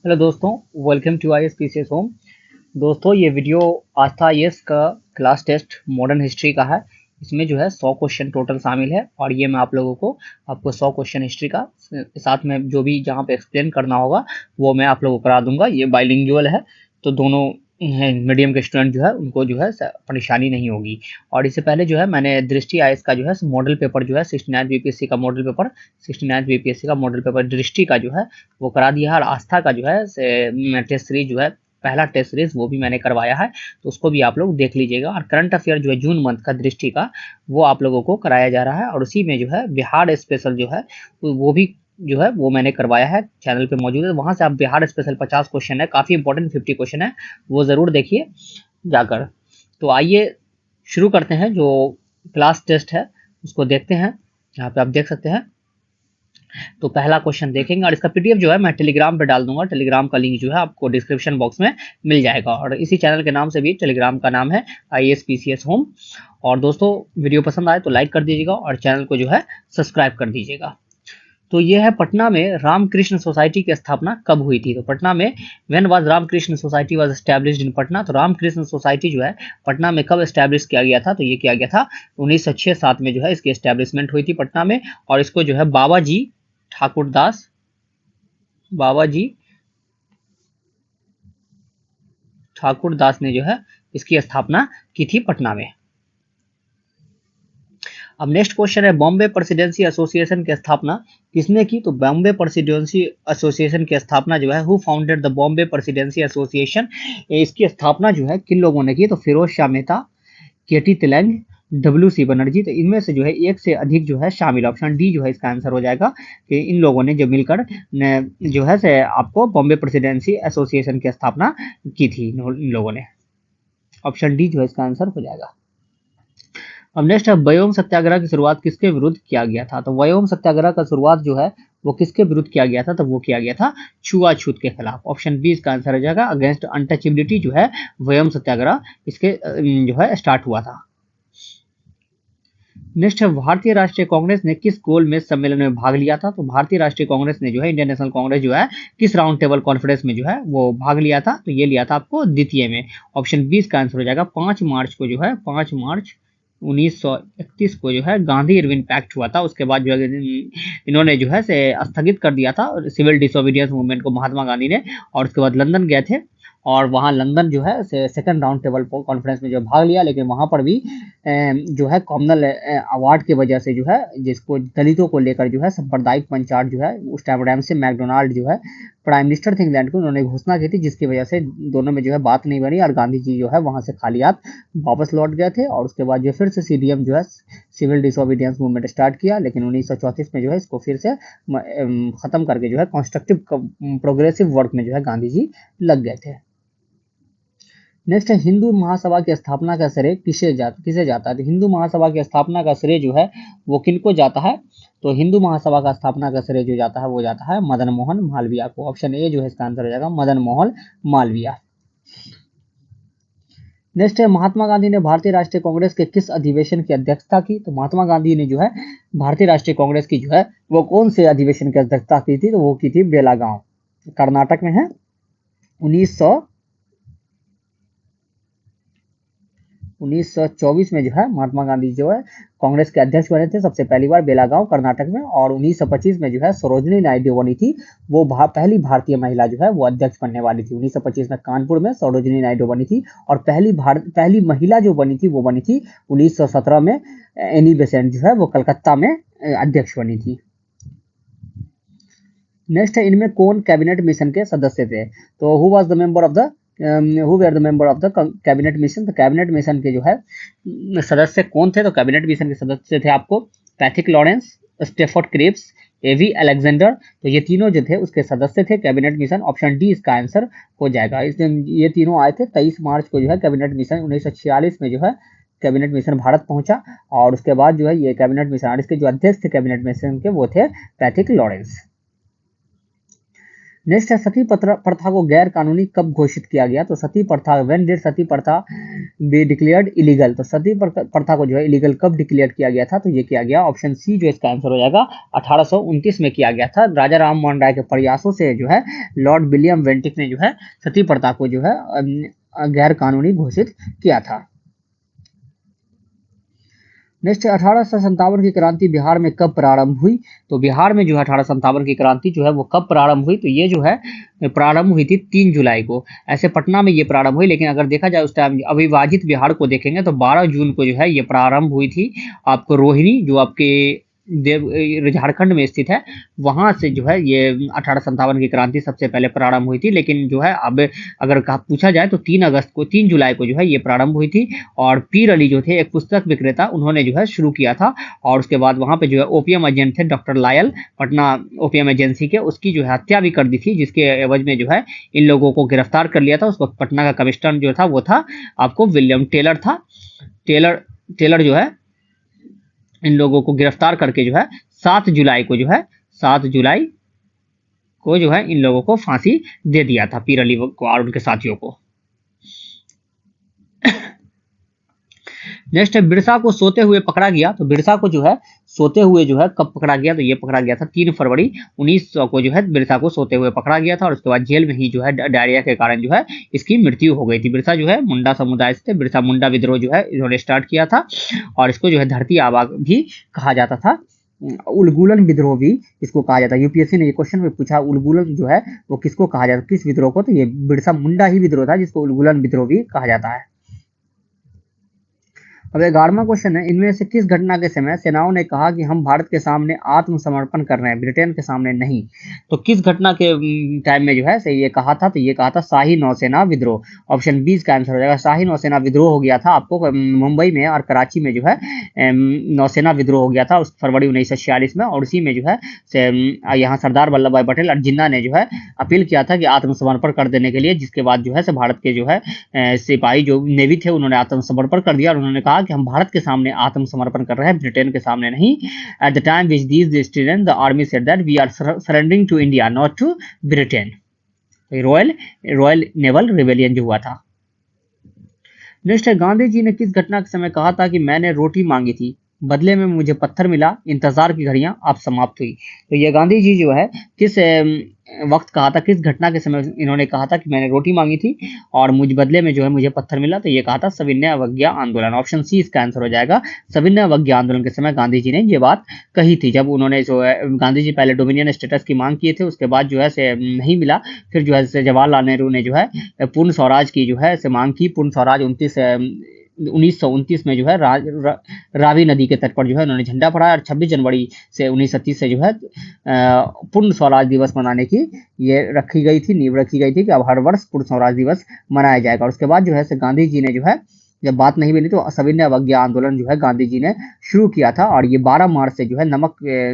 Hello दोस्तों, welcome to I S P C S home. दोस्तों, ये वीडियो आस्था आईएएस का क्लास टेस्ट मॉडर्न हिस्ट्री का है। इसमें जो है 100 क्वेश्चन टोटल शामिल है और ये मैं आप लोगों को आपको 100 क्वेश्चन हिस्ट्री का साथ में जो भी जहाँ पे एक्सप्लेन करना होगा वो मैं आप लोगों को करा दूंगा। ये बाइलिंगुअल है, तो दोनों मीडियम के स्टूडेंट जो है उनको जो है परेशानी नहीं होगी। और इससे पहले जो है मैंने दृष्टि आईएएस का जो है मॉडल पेपर जो है 69 बीपीएससी का मॉडल पेपर 69 बीपीएससी का मॉडल पेपर दृष्टि का जो है वो करा दिया है। और आस्था का जो है टेस्ट सीरीज जो है पहला टेस्ट सीरीज वो भी मैंने करवाया है, तो उसको भी आप लोग देख लीजिएगा। और करंट अफेयर जो है जून मंथ का दृष्टि का वो आप लोगों को कराया जा रहा है। और उसी में जो है बिहार स्पेशल जो है वो भी जो है वो मैंने करवाया है, चैनल पे मौजूद है। वहां से आप बिहार स्पेशल 50 क्वेश्चन है, काफी इंपॉर्टेंट 50 क्वेश्चन है, वो जरूर देखिए जाकर। तो आइए शुरू करते हैं। जो क्लास टेस्ट है उसको देखते हैं। यहाँ पे आप देख सकते हैं। तो पहला क्वेश्चन देखेंगे और इसका पीडीएफ जो है मैं टेलीग्राम पे डाल दूंगा। टेलीग्राम का लिंक जो है आपको डिस्क्रिप्शन बॉक्स में मिल जाएगा। और इसी चैनल के नाम से भी टेलीग्राम का नाम है IASPCS होम। और दोस्तों, वीडियो पसंद आए तो लाइक कर दीजिएगा और चैनल को जो है सब्सक्राइब कर दीजिएगा। तो ये है पटना में रामकृष्ण सोसाइटी की स्थापना कब हुई थी। तो पटना में when was Ramakrishna society was established in Patna. तो रामकृष्ण सोसाइटी जो है पटना में कब एस्टैब्लिश किया गया था। तो ये किया गया था 1906-7 में जो है इसकी एस्टैब्लिशमेंट हुई थी पटना में। और इसको जो है बाबा जी ठाकुर दास ने जो है इसकी स्थापना की थी पटना में। अब नेक्स्ट क्वेश्चन है, बॉम्बे प्रेसिडेंसी एसोसिएशन की स्थापना किसने की। तो बॉम्बे प्रेसिडेंसी एसोसिएशन की स्थापना जो है who founded the Bombay presidency association, इसकी स्थापना जो है किन लोगों ने की। तो फिरोज शाह मेहता, केटी तिलंग, WC बनर्जी। तो इनमें से जो है एक से अधिक जो है शामिल, ऑप्शन डी जो है इसका आंसर हो जाएगा कि इन लोगों ने जो मिलकर जो है से आपको बॉम्बे प्रेसिडेंसी एसोसिएशन की स्थापना की थी इन लोगों ने। ऑप्शन डी जो है इसका आंसर हो जाएगा। अब नेक्स्ट है, व्योम सत्याग्रह की शुरुआत किसके विरुद्ध किया गया था। तो व्योम सत्याग्रह का शुरुआत जो है वो किसके विरुद्ध किया गया था। तो वो किया गया था छुआछूत के खिलाफ। ऑप्शन बी इसका आंसर हो जाएगा। अगेंस्ट अनटचेबिलिटी जो है व्योम सत्याग्रह इसके जो है स्टार्ट हुआ था। नेक्स्ट है, भारतीय राष्ट्रीय कांग्रेस ने किस गोलमेज सम्मेलन में भाग लिया था। तो भारतीय राष्ट्रीय कांग्रेस ने जो है इंडियन नेशनल कांग्रेस जो है किस राउंड टेबल कॉन्फ्रेंस में जो है वो भाग लिया था। तो ये लिया था आपको द्वितीय में। ऑप्शन 20 का आंसर हो जाएगा। 5 मार्च को जो है 5 मार्च 1931 को जो है गांधी इरविन पैक्ट हुआ था। उसके बाद जो है इन्होंने जो है से स्थगित कर दिया था सिविल डिसोबीडियंस मूवमेंट को महात्मा गांधी ने। और उसके बाद लंदन गए थे और वहाँ लंदन जो है सेकंड राउंड टेबल कॉन्फ्रेंस में जो भाग लिया, लेकिन वहाँ पर भी जो है कॉमनल अवार्ड की वजह से जो है जिसको दलितों को लेकर जो है सांप्रदायिक पंचायत जो है उस टाइम रैमसे मैकडोनाल्ड जो है प्राइम मिनिस्टर थे इंग्लैंड को, उन्होंने घोषणा की थी, जिसकी वजह से दोनों में जो है बात नहीं बनी और गांधी जी जो है वहाँ से खाली हाथ वापस लौट गए थे। और उसके बाद जो फिर से CDM जो है सिविल डिसोबीडियंस मूवमेंट स्टार्ट किया, लेकिन 1934 में जो है इसको फिर से खत्म करके जो है कंस्ट्रक्टिव प्रोग्रेसिव वर्क में जो है गांधी जी लग गए थे। नेक्स्ट है, हिंदू महासभा की स्थापना का श्रेय किसे जाता है। तो हिंदू महासभा की स्थापना का श्रेय जो है वो किनको जाता है। तो हिंदू महासभा का स्थापना का श्रेय जो जाता है वो जाता है मदन मोहन मालवीय को। ऑप्शन ए जो है इसका आंसर हो जाएगा मदन मोहन मालवीय। नेक्स्ट है, महात्मा गांधी ने भारतीय राष्ट्रीय कांग्रेस के किस अधिवेशन की अध्यक्षता की। तो महात्मा गांधी ने जो है भारतीय राष्ट्रीय कांग्रेस की जो है वो कौन से अधिवेशन की अध्यक्षता की थी। तो वो की थी बेलागांव, कर्नाटक में है। 1924 में जो है महात्मा गांधी जो है कांग्रेस के अध्यक्ष बने थे सबसे पहली बार बेलागांव कर्नाटक में। और 1925 में जो है सरोजिनी नायडू बनी थी, वो पहली भारतीय महिला जो है वो अध्यक्ष बनने वाली थी। 1925 में कानपुर में सरोजिनी नायडू बनी थी। और पहली महिला जो बनी थी वो बनी थी 1917 में एनी बेसेंट जो है वो कलकत्ता में अध्यक्ष बनी थी। नेक्स्ट है, इनमें कौन कैबिनेट मिशन के सदस्य थे। तो who was the member of the who were the member of the cabinet mission. तो कैबिनेट मिशन के जो है सदस्य कौन थे। तो कैबिनेट मिशन के सदस्य थे आपको पैथिक लॉरेंस, स्टेफोर्ड क्रिप्स, एवी अलेक्जेंडर। तो ये तीनों जो थे उसके सदस्य थे कैबिनेट मिशन। ऑप्शन डी इसका आंसर हो जाएगा। इस दिन ये तीनों आए थे 23 मार्च को जो है कैबिनेट मिशन 1946 में जो है कैबिनेट मिशन भारत पहुंचा। और उसके बाद जो है ये कैबिनेट मिशन और इसके जो अध्यक्ष थे कैबिनेट मिशन के वो थे पैथिक लॉरेंस। नेक्स्ट है, सती प्रथा को गैर कानूनी कब घोषित किया गया। तो सती प्रथा, व्हेन डिड सती प्रथा बी डिक्लेयर्ड इलीगल। तो सती प्रथा को जो है इलीगल कब डिक्लेयर किया गया था, तो ये किया गया ऑप्शन सी जो इसका आंसर हो जाएगा 1829 में किया गया था। राजा राम मोहन राय के प्रयासों से जो है लॉर्ड विलियम वेंटिक ने जो है सती प्रथा को जो है गैर कानूनी घोषित किया था। नेक्स्ट 1857 की क्रांति बिहार में कब प्रारंभ हुई, तो बिहार में जो है 1857 की क्रांति जो है वो कब प्रारंभ हुई, तो ये जो है प्रारंभ हुई थी 3 जुलाई को। ऐसे पटना में ये प्रारंभ हुई, लेकिन अगर देखा जाए उस टाइम अविभाजित बिहार को देखेंगे तो 12 जून को जो है ये प्रारंभ हुई थी। आपको रोहिणी जो आपके झारखंड में स्थित है वहां से जो है ये 1857 की क्रांति सबसे पहले प्रारंभ हुई थी। लेकिन जो है अब अगर पूछा जाए तो 3 जुलाई को जो है ये प्रारंभ हुई थी। और पीर अली जो थे एक पुस्तक विक्रेता, उन्होंने जो है शुरू किया था। और उसके बाद वहां पे जो है ओपीएम एजेंट थे doctor Lyall, Patna OPM agency के, उसकी जो है हत्या भी कर दी थी, जिसके एवज में जो है इन लोगों को गिरफ्तार कर लिया था। उस वक्त पटना का कमिश्नर जो था वो था आपको विलियम टेलर था। टेलर जो है इन लोगों को गिरफ्तार करके जो है 7 जुलाई को जो है इन लोगों को फांसी दे दिया था, पीर अली को और उनके साथियों को। नेक्स्ट है बिरसा को सोते हुए पकड़ा गया। तो बिरसा को जो है सोते हुए जो है कब पकड़ा गया, तो ये पकड़ा गया था 3 फरवरी 1900 को जो है बिरसा को सोते हुए पकड़ा गया था। और उसके बाद जेल में ही जो है डायरिया के कारण जो है इसकी मृत्यु हो गई थी। बिरसा जो है मुंडा समुदाय से थे। बिरसा मुंडा विद्रोह जो है इन्होंने स्टार्ट किया था और इसको जो है धरती आबा भी कहा जाता था। उलगुलन विद्रोह भी इसको कहा जाता है। यूपीएससी ने ये क्वेश्चन में पूछा उलगुलन जो है वो किसको कहा जाता है, किस विद्रोह को, तो ये बिरसा मुंडा ही विद्रोह था जिसको उलगुलन विद्रोह भी कहा जाता है। अब 11वां क्वेश्चन है, इनमें से किस घटना के समय सेनाओं ने कहा कि हम भारत के सामने आत्मसमर्पण कर रहे हैं, ब्रिटेन के सामने नहीं। तो किस घटना के टाइम में जो है से ये कहा था, तो ये कहा था शाही नौसेना विद्रोह। ऑप्शन बी इसका आंसर हो जाएगा। शाही नौसेना विद्रोह हो गया था आपको मुंबई में और कराची में जो है नौसेना विद्रोह हो गया था उस फरवरी 1946 में। और उसी में जो है यहाँ सरदार वल्लभ भाई पटेल और जिन्ना ने जो है अपील किया था कि आत्मसमर्पण कर देने के लिए, जिसके बाद जो है भारत के जो है सिपाही जो नेवी थे उन्होंने आत्मसमर्पण कर दिया और उन्होंने कहा कि हम भारत के सामने आत्मसमर्पण कर रहे हैं, ब्रिटेन के सामने नहीं। At the time which these student the army said that we are surrendering to India not to Britain. Royal naval rebellion जो हुआ था। नेक्स्ट है, गांधी जी ने किस घटना के समय कहा था कि मैंने रोटी मांगी थी, बदले में मुझे पत्थर मिला, इंतजार की घड़ियां अब समाप्त हुई। तो ये गांधी जी जो है किस वक्त कहा था, किस घटना के समय इन्होंने कहा था कि मैंने रोटी मांगी थी और मुझ बदले में जो है मुझे पत्थर मिला, तो ये कहा था सविनय अवज्ञा आंदोलन। ऑप्शन सी इसका आंसर हो जाएगा। सविनय अवज्ञा आंदोलन के समय गांधी जी ने ये बात कही थी, जब उन्होंने जो है गांधी जी पहले डोमिनियन स्टेटस की मांग किए थे, उसके बाद जो है से नहीं मिला, फिर जो है जवाहरलाल नेहरू ने जो है पूर्ण स्वराज की जो है से मांग की। पूर्ण स्वराज 1929 में जो है रावी नदी के तट पर जो है उन्होंने झंडा फहराया और 26 जनवरी से 1936 से जो है पूर्ण स्वराज दिवस मनाने की ये रखी गई थी, नींव रखी गई थी कि अब हर वर्ष पूर्ण स्वराज दिवस मनाया जाएगा। और उसके बाद जो है गांधी जी ने जो है जब बात नहीं मिली तो सविनय अवज्ञा आंदोलन जो है गांधी जी ने शुरू किया था। और ये 12 मार्च से जो है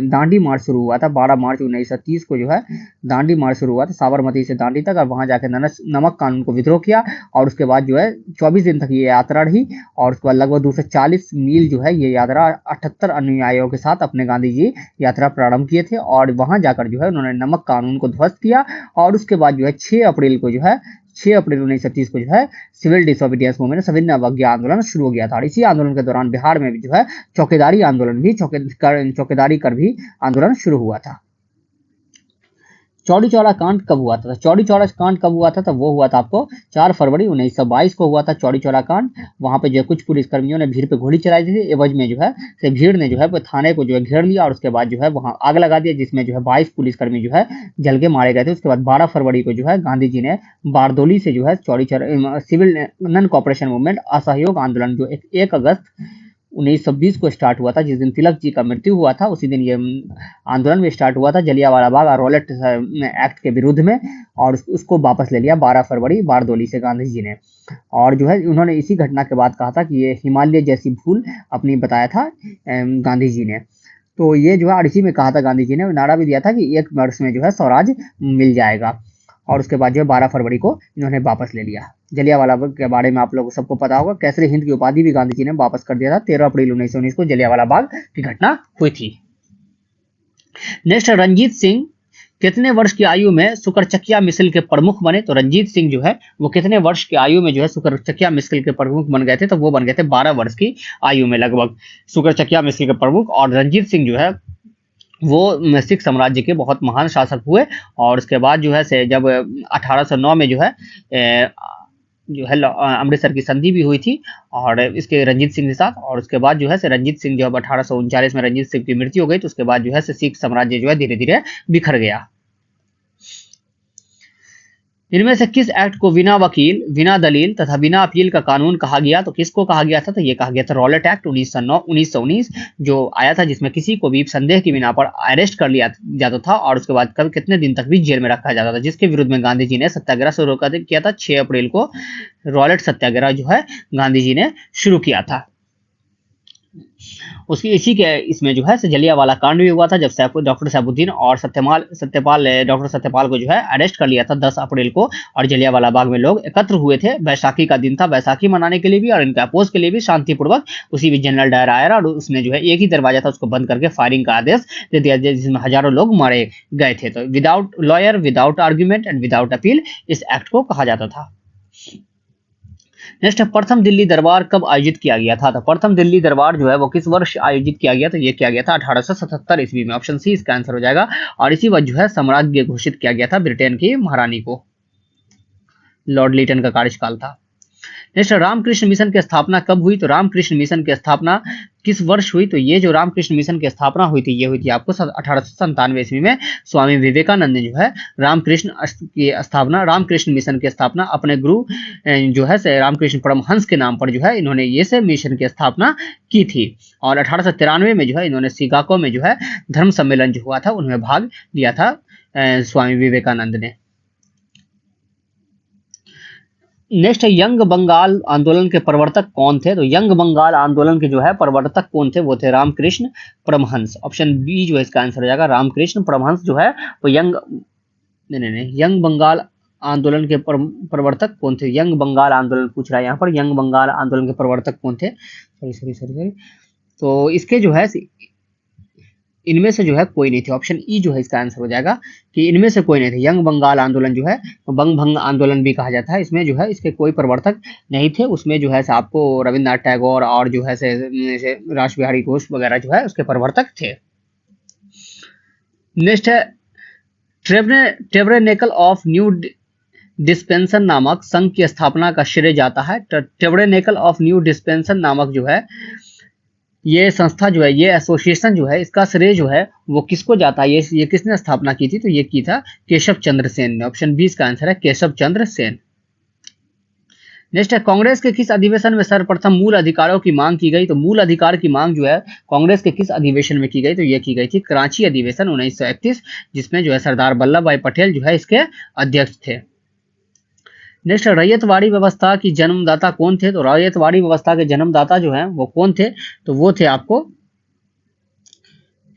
दांडी मार्च शुरू हुआ था। 12 मार्च 1930 को जो है दांडी मार्च शुरू हुआ था, साबरमती से दांडी तक, और वहां जाकर नमक कानून को विद्रोह किया। और उसके बाद जो है 24 दिन तक ये यात्रा रही और उसके बाद लगभग 240 मील जो है ये यात्रा 78 अनुयायियों के साथ अपने गांधी जी यात्रा प्रारंभ किए थे। और वहां जाकर जो है उन्होंने नमक कानून को ध्वस्त किया। और उसके बाद जो है 6 अप्रैल 1930 को जो है सिविल डिसोबीडियंस मूवमेंट सविनय अवज्ञा आंदोलन शुरू हो गया था। और इसी आंदोलन के दौरान बिहार में भी जो है चौकीदारी कर भी आंदोलन शुरू हुआ था। चौरी चौरा कांड कब हुआ था? चौरी चौरा कांड कब हुआ था? तो वो हुआ था आपको 4 फरवरी 1922 को हुआ था चौरी चौरा कांड। वहां पे जो कुछ पुलिसकर्मियों ने भीड़ पे गोली चलाई थी, एवज में जो है से भीड़ ने जो है थाने को जो है घेर लिया और उसके बाद जो है वहां आग लगा दिया, जिसमें जो है 22 पुलिसकर्मी जो है जल के मारे गए थे। उसके बाद 12 फरवरी को जो है गांधी जी ने बारदोली से जो है Chauri Chaura civil non cooperation movement असहयोग आंदोलन जो 1 अगस्त 1920 को स्टार्ट हुआ था, जिस दिन तिलक जी का मृत्यु हुआ था उसी दिन ये आंदोलन भी स्टार्ट हुआ था जलियांवाला बाग और रॉलेट एक्ट के विरुद्ध में। और उसको वापस ले लिया 12 फरवरी बारदोली से गांधी जी ने। और जो है उन्होंने इसी घटना के बाद कहा था कि ये हिमालय जैसी भूल अपनी बताया था गांधी जी ने। तो ये जो है इसी में कहा था गांधी जी ने, नारा भी दिया था कि 1 वर्ष में जो है स्वराज मिल जाएगा। और उसके बाद जो है 12 फरवरी को इन्होंने वापस ले लिया। जलियांवाला बाग के बारे में आप लोगों को सबको पता होगा, केसरी हिंद की उपाधि भी गांधी जी ने वापस कर दिया था। 13 अप्रैल 1919 को जलियांवाला बाग की घटना हुई थी। नेक्स्ट, रंजीत सिंह कितने वर्ष की आयु में शुक्रचकिया मिसल के प्रमुख बने? तो रंजीत सिंह जो है वो कितने वर्ष की आयु में जो है शुक्रचकिया मिसल के प्रमुख बन गए थे? तो वो बन गए थे 12 वर्ष की आयु में लगभग शुक्रचकिया मिसल के प्रमुख। और रंजीत सिंह जो है वो सिख साम्राज्य के बहुत महान शासक हुए। और उसके बाद जो है से जब 1809 में जो है अमृतसर की संधि भी हुई थी और इसके रंजीत सिंह के साथ। और उसके बाद जो है से रंजीत सिंह जब 1839 में रंजीत सिंह की मृत्यु हो गई तो उसके बाद जो है से सिख साम्राज्य जो है धीरे धीरे बिखर गया। इनमें से किस एक्ट को बिना वकील, बिना दलील तथा बिना अपील का कानून कहा गया? तो किसको कहा गया था? तो ये कहा गया था रॉलेट एक्ट 1919 जो आया था, जिसमें किसी को भी संदेह की बिना पर अरेस्ट कर लिया जाता था और उसके बाद कभी कितने दिन तक भी जेल में रखा जाता था, जिसके विरुद्ध में गांधी जी ने सत्याग्रह शुरू किया था। 6 अप्रैल को रॉलेट सत्याग्रह जो है गांधी जी ने शुरू किया था। उसकी इसी के इसमें जो है जलियांवाला कांड भी हुआ था, जब डॉक्टर सैफुद्दीन और डॉक्टर सत्यपाल को जो है अरेस्ट कर लिया था 10 अप्रैल को। और जलियांवाला बाग में लोग एकत्र हुए थे, बैसाखी का दिन था, बैसाखी मनाने के लिए भी और इनके अपोज के लिए भी शांतिपूर्वक। उसी में जनरल डायर आया और उसने जो है एक ही दरवाजा था उसको बंद करके फायरिंग का आदेश दे दिया, जिसमें हजारों लोग मारे गए थे। तो without lawyer, without argument and without appeal इस एक्ट को कहा जाता था। नेक्स्ट, प्रथम दिल्ली दरबार कब आयोजित किया गया था? तो प्रथम दिल्ली दरबार जो है वो किस वर्ष आयोजित किया गया? तो ये किया गया था 1877 ईस्वी में। ऑप्शन सी इसका आंसर हो जाएगा। और इसी वक्त जो है साम्राज्य घोषित किया गया था ब्रिटेन की महारानी को। लॉर्ड लीटन का कार्यकाल था। नेक्स्ट, रामकृष्ण मिशन की स्थापना कब हुई? तो रामकृष्ण मिशन की स्थापना किस वर्ष हुई? तो ये जो रामकृष्ण मिशन की स्थापना हुई थी ये हुई थी आपको 1897 ईस्वी में। स्वामी विवेकानंद ने जो है रामकृष्ण मिशन की स्थापना अपने गुरु जो है रामकृष्ण परमहंस के नाम पर जो है इन्होंने ये से मिशन की स्थापना की थी। और 1893 में जो है इन्होंने शिकागो में जो है धर्म सम्मेलन जो हुआ था उनमें भाग लिया था स्वामी विवेकानंद ने। नेक्स्ट है यंग बंगाल आंदोलन के प्रवर्तक कौन थे? तो यंग बंगाल आंदोलन के जो है प्रवर्तक कौन थे? वो थे रामकृष्ण परमहंस। ऑप्शन बी जो है इसका आंसर हो जाएगा। रामकृष्ण परमहंस जो है वो यंग बंगाल आंदोलन के प्रवर्तक कौन थे? यंग बंगाल आंदोलन पूछ रहा है यहाँ पर, यंग बंगाल आंदोलन के प्रवर्तक कौन थे? सॉरी। तो इसके जो है इनमें से जो है कोई नहीं थे। ऑप्शन ई जो है इसका आंसर हो जाएगा कि इनमें से कोई नहीं थे। यंग बंगाल आंदोलन जो है बंग भंग आंदोलन भी कहा जाता है, इसमें जो है इसके कोई प्रवर्तक नहीं थे। उसमें जो है आपको रविन्द्रनाथ टैगोर और जो है रास बिहारी घोष वगैरह जो है उसके प्रवर्तक थे। नेक्स्ट है टेबरनेकल ऑफ न्यू डिस्पेंसन नामक संघ की स्थापना का श्रेय जाता है। टेबरनेकल ऑफ न्यू डिस्पेंसन नामक जो है ये संस्था जो है, ये एसोसिएशन जो है, इसका श्रेय जो है वो किसको जाता है? ये किसने स्थापना की थी? तो ये की था केशव चंद्र सेन ने। ऑप्शन बी इसका आंसर है केशव चंद्र सेन। नेक्स्ट है कांग्रेस के किस अधिवेशन में सर्वप्रथम मूल अधिकारों की मांग की गई? तो मूल अधिकार की मांग जो है कांग्रेस के किस अधिवेशन में की गई? तो ये की गई थी कराची अधिवेशन 1931, जिसमें जो है सरदार वल्लभ भाई पटेल जो है इसके अध्यक्ष थे। नेक्स्ट, रैयतवाड़ी व्यवस्था की जन्मदाता कौन थे? तो रैयतवाड़ी व्यवस्था के जन्मदाता जो हैं वो कौन थे? तो वो थे आपको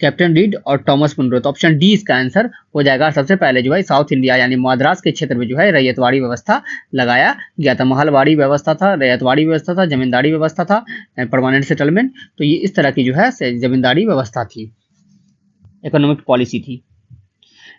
कैप्टन रीड और टॉमस मुनरो। तो ऑप्शन डी इसका आंसर हो जाएगा। सबसे पहले जो है साउथ इंडिया यानी मद्रास के क्षेत्र में जो है रैयतवाड़ी व्यवस्था लगाया गया था। महलवाड़ी व्यवस्था था, रैयतवाड़ी व्यवस्था था, जमींदारी व्यवस्था था, परमानेंट सेटलमेंट। तो ये इस तरह की जो है जमींदारी व्यवस्था थी, इकोनॉमिक पॉलिसी थी।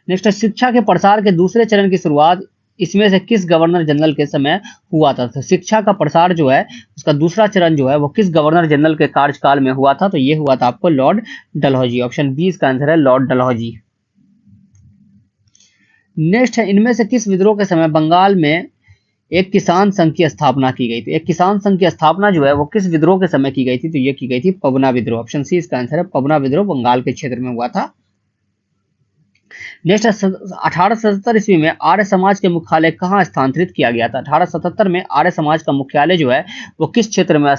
नेक्स्ट, शिक्षा के प्रसार के दूसरे चरण की शुरुआत इसमें से किस गवर्नर जनरल के समय हुआ था? तो शिक्षा का प्रसार जो है उसका दूसरा चरण जो है वो किस गवर्नर जनरल के कार्यकाल में हुआ था? तो ये हुआ था आपको लॉर्ड डलहौजी। ऑप्शन बी इसका आंसर है लॉर्ड डलहौजी। नेक्स्ट है इनमें से किस विद्रोह के समय बंगाल में एक किसान संघ की स्थापना की गई थी? एक किसान संघ की स्थापना जो है वो किस विद्रोह के समय की गई थी? तो ये की गई थी पवना विद्रोह। ऑप्शन सी इसका आंसर है पवना विद्रोह बंगाल के क्षेत्र में हुआ था। नेक्स्ट, 1877 ईस्वी में आर्य समाज के मुख्यालय कहाँ स्थानांतरित किया गया था? 1877 में आर्य समाज का मुख्यालय जो है वो किस क्षेत्र में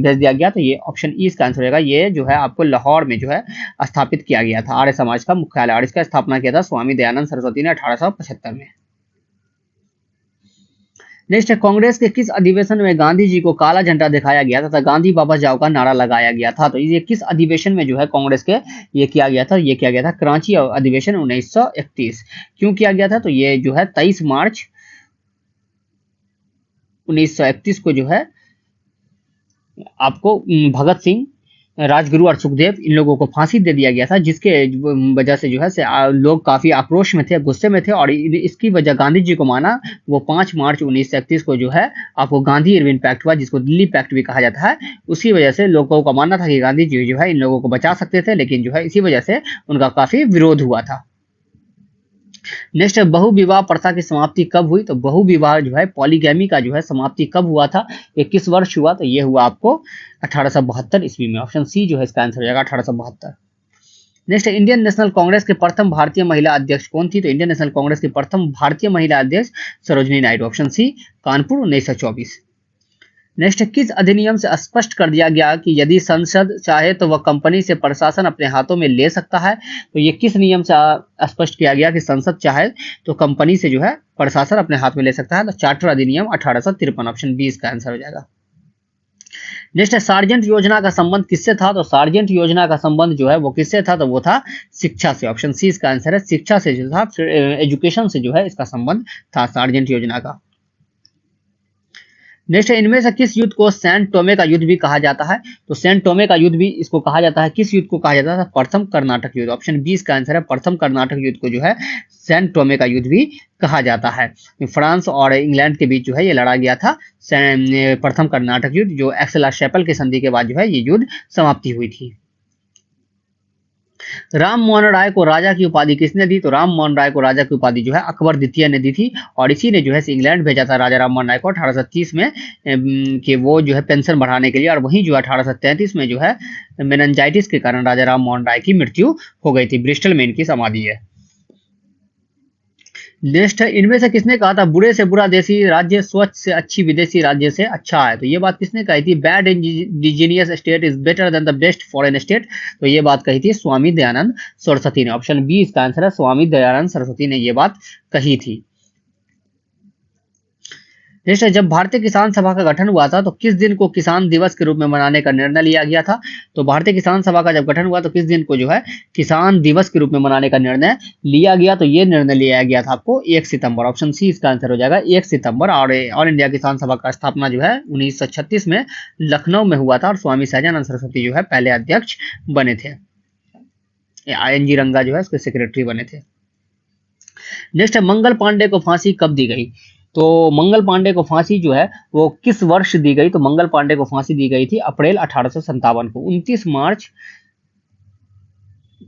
भेज दिया गया? तो ये ऑप्शन ई इसका आंसर रहेगा। ये जो है आपको लाहौर में जो है स्थापित किया गया था आर्य समाज का मुख्यालय, और इसका स्थापना किया था स्वामी दयानंद सरस्वती ने 1875 में। नेक्स्ट है कांग्रेस के किस अधिवेशन में गांधी जी को काला झंडा दिखाया गया तथा गांधी बाबा जाओ का नारा लगाया गया था? तो ये किस अधिवेशन में जो है कांग्रेस के ये किया गया था? ये किया गया था कराची अधिवेशन 1931। क्यों किया गया था? तो ये जो है 23 मार्च 1931 को जो है आपको भगत सिंह राजगुरु और सुखदेव, इन लोगों को फांसी दे दिया गया था, जिसके वजह से जो है लोग काफी आक्रोश में थे, गुस्से में थे, और इसकी वजह गांधी जी को माना वो 5 मार्च 1931 को जो है आपको गांधी इरविन पैक्ट हुआ, जिसको दिल्ली पैक्ट भी कहा जाता है। उसी वजह से लोगों का मानना था कि गांधी जी जो है इन लोगों को बचा सकते थे, लेकिन जो है इसी वजह से उनका काफी विरोध हुआ था। नेक्स्ट है बहु विवाह प्रथा की समाप्ति कब हुई? तो बहु विवाह जो है पॉलीगैमी का जो है समाप्ति कब हुआ था, ये किस वर्ष हुआ? तो ये हुआ आपको 1872 ईस्वी में। ऑप्शन सी जो है इसका आंसर हो जाएगा 1872। नेक्स्ट है इंडियन नेशनल कांग्रेस के प्रथम भारतीय महिला अध्यक्ष कौन थी? तो इंडियन नेशनल कांग्रेस की प्रथम भारतीय महिला अध्यक्ष Sarojini Naidu. Option C Kanpur 1924। Next, किस अधिनियम से स्पष्ट कर दिया गया कि यदि संसद चाहे तो वह कंपनी से प्रशासन अपने हाथों में ले सकता है? तो ये किस नियम से स्पष्ट किया गया कि संसद चाहे तो कंपनी से जो है प्रशासन अपने हाथ में ले सकता है? तो चार्टर अधिनियम 1853। ऑप्शन बी इसका आंसर हो जाएगा। नेक्स्ट है सार्जेंट योजना का संबंध किससे था? तो सार्जेंट योजना का संबंध जो है वो किससे था? तो वो था शिक्षा से। ऑप्शन सी इसका आंसर है, शिक्षा से जो था, एजुकेशन से जो है इसका संबंध था सार्जेंट योजना का। नेक्स्ट है इनमें से किस युद्ध को सैन टोमे का युद्ध भी कहा जाता है? तो सैन टोमे का युद्ध भी इसको कहा जाता है, किस युद्ध को कहा जाता है? प्रथम कर्नाटक युद्ध। ऑप्शन बी इसका आंसर है, प्रथम कर्नाटक युद्ध को जो है सैन टोमे का युद्ध भी कहा जाता है। फ्रांस और इंग्लैंड के बीच जो है ये लड़ा गया था प्रथम कर्नाटक युद्ध, जो एक्सेल-ला-चैपल की संधि के बाद जो है ये युद्ध समाप्ति हुई थी। राम मोहन राय को राजा की उपाधि किसने दी? तो राम मोहन राय को राजा की उपाधि जो है अकबर द्वितीय ने दी थी, और इसी ने जो है इंग्लैंड भेजा था राजा राम मोहन राय को 1830 में कि वो जो है पेंशन बढ़ाने के लिए, और वहीं जो है 1833 में जो है मेनिंजाइटिस के कारण राजा राम मोहन राय की मृत्यु हो गई थी। ब्रिस्टल में इनकी समाधि है। नेक्स्ट है इनमें से किसने कहा था बुरे से बुरा देसी राज्य स्वच्छ से अच्छी विदेशी राज्य से अच्छा है? तो ये बात किसने कही थी? Bad indigenous state is better than the best foreign state. तो ये बात कही थी स्वामी दयानंद सरस्वती ने। ऑप्शन बी इसका आंसर है, स्वामी दयानंद सरस्वती ने ये बात कही थी। नेक्स्ट है जब भारतीय किसान सभा का गठन हुआ था तो किस दिन को किसान दिवस के रूप में मनाने का निर्णय लिया गया था? तो भारतीय किसान सभा का जब गठन हुआ तो किस दिन को जो है किसान दिवस के रूप में मनाने का निर्णय लिया गया? तो ये निर्णय लिया गया था आपको 1 सितंबर। ऑप्शन सी इसका आंसर हो जाएगा 1 सितंबर। और ऑल इंडिया किसान सभा का स्थापना जो है 1936 में लखनऊ में हुआ था, और स्वामी सहजानंद सरस्वती जो है पहले अध्यक्ष बने थे। ING रंगा जो है उसके सेक्रेटरी बने थे। नेक्स्ट है मंगल पांडे को फांसी कब दी गई? तो मंगल पांडे को फांसी जो है वो किस वर्ष दी गई? तो मंगल पांडे को फांसी दी गई थी अप्रैल 1857 को। 29 मार्च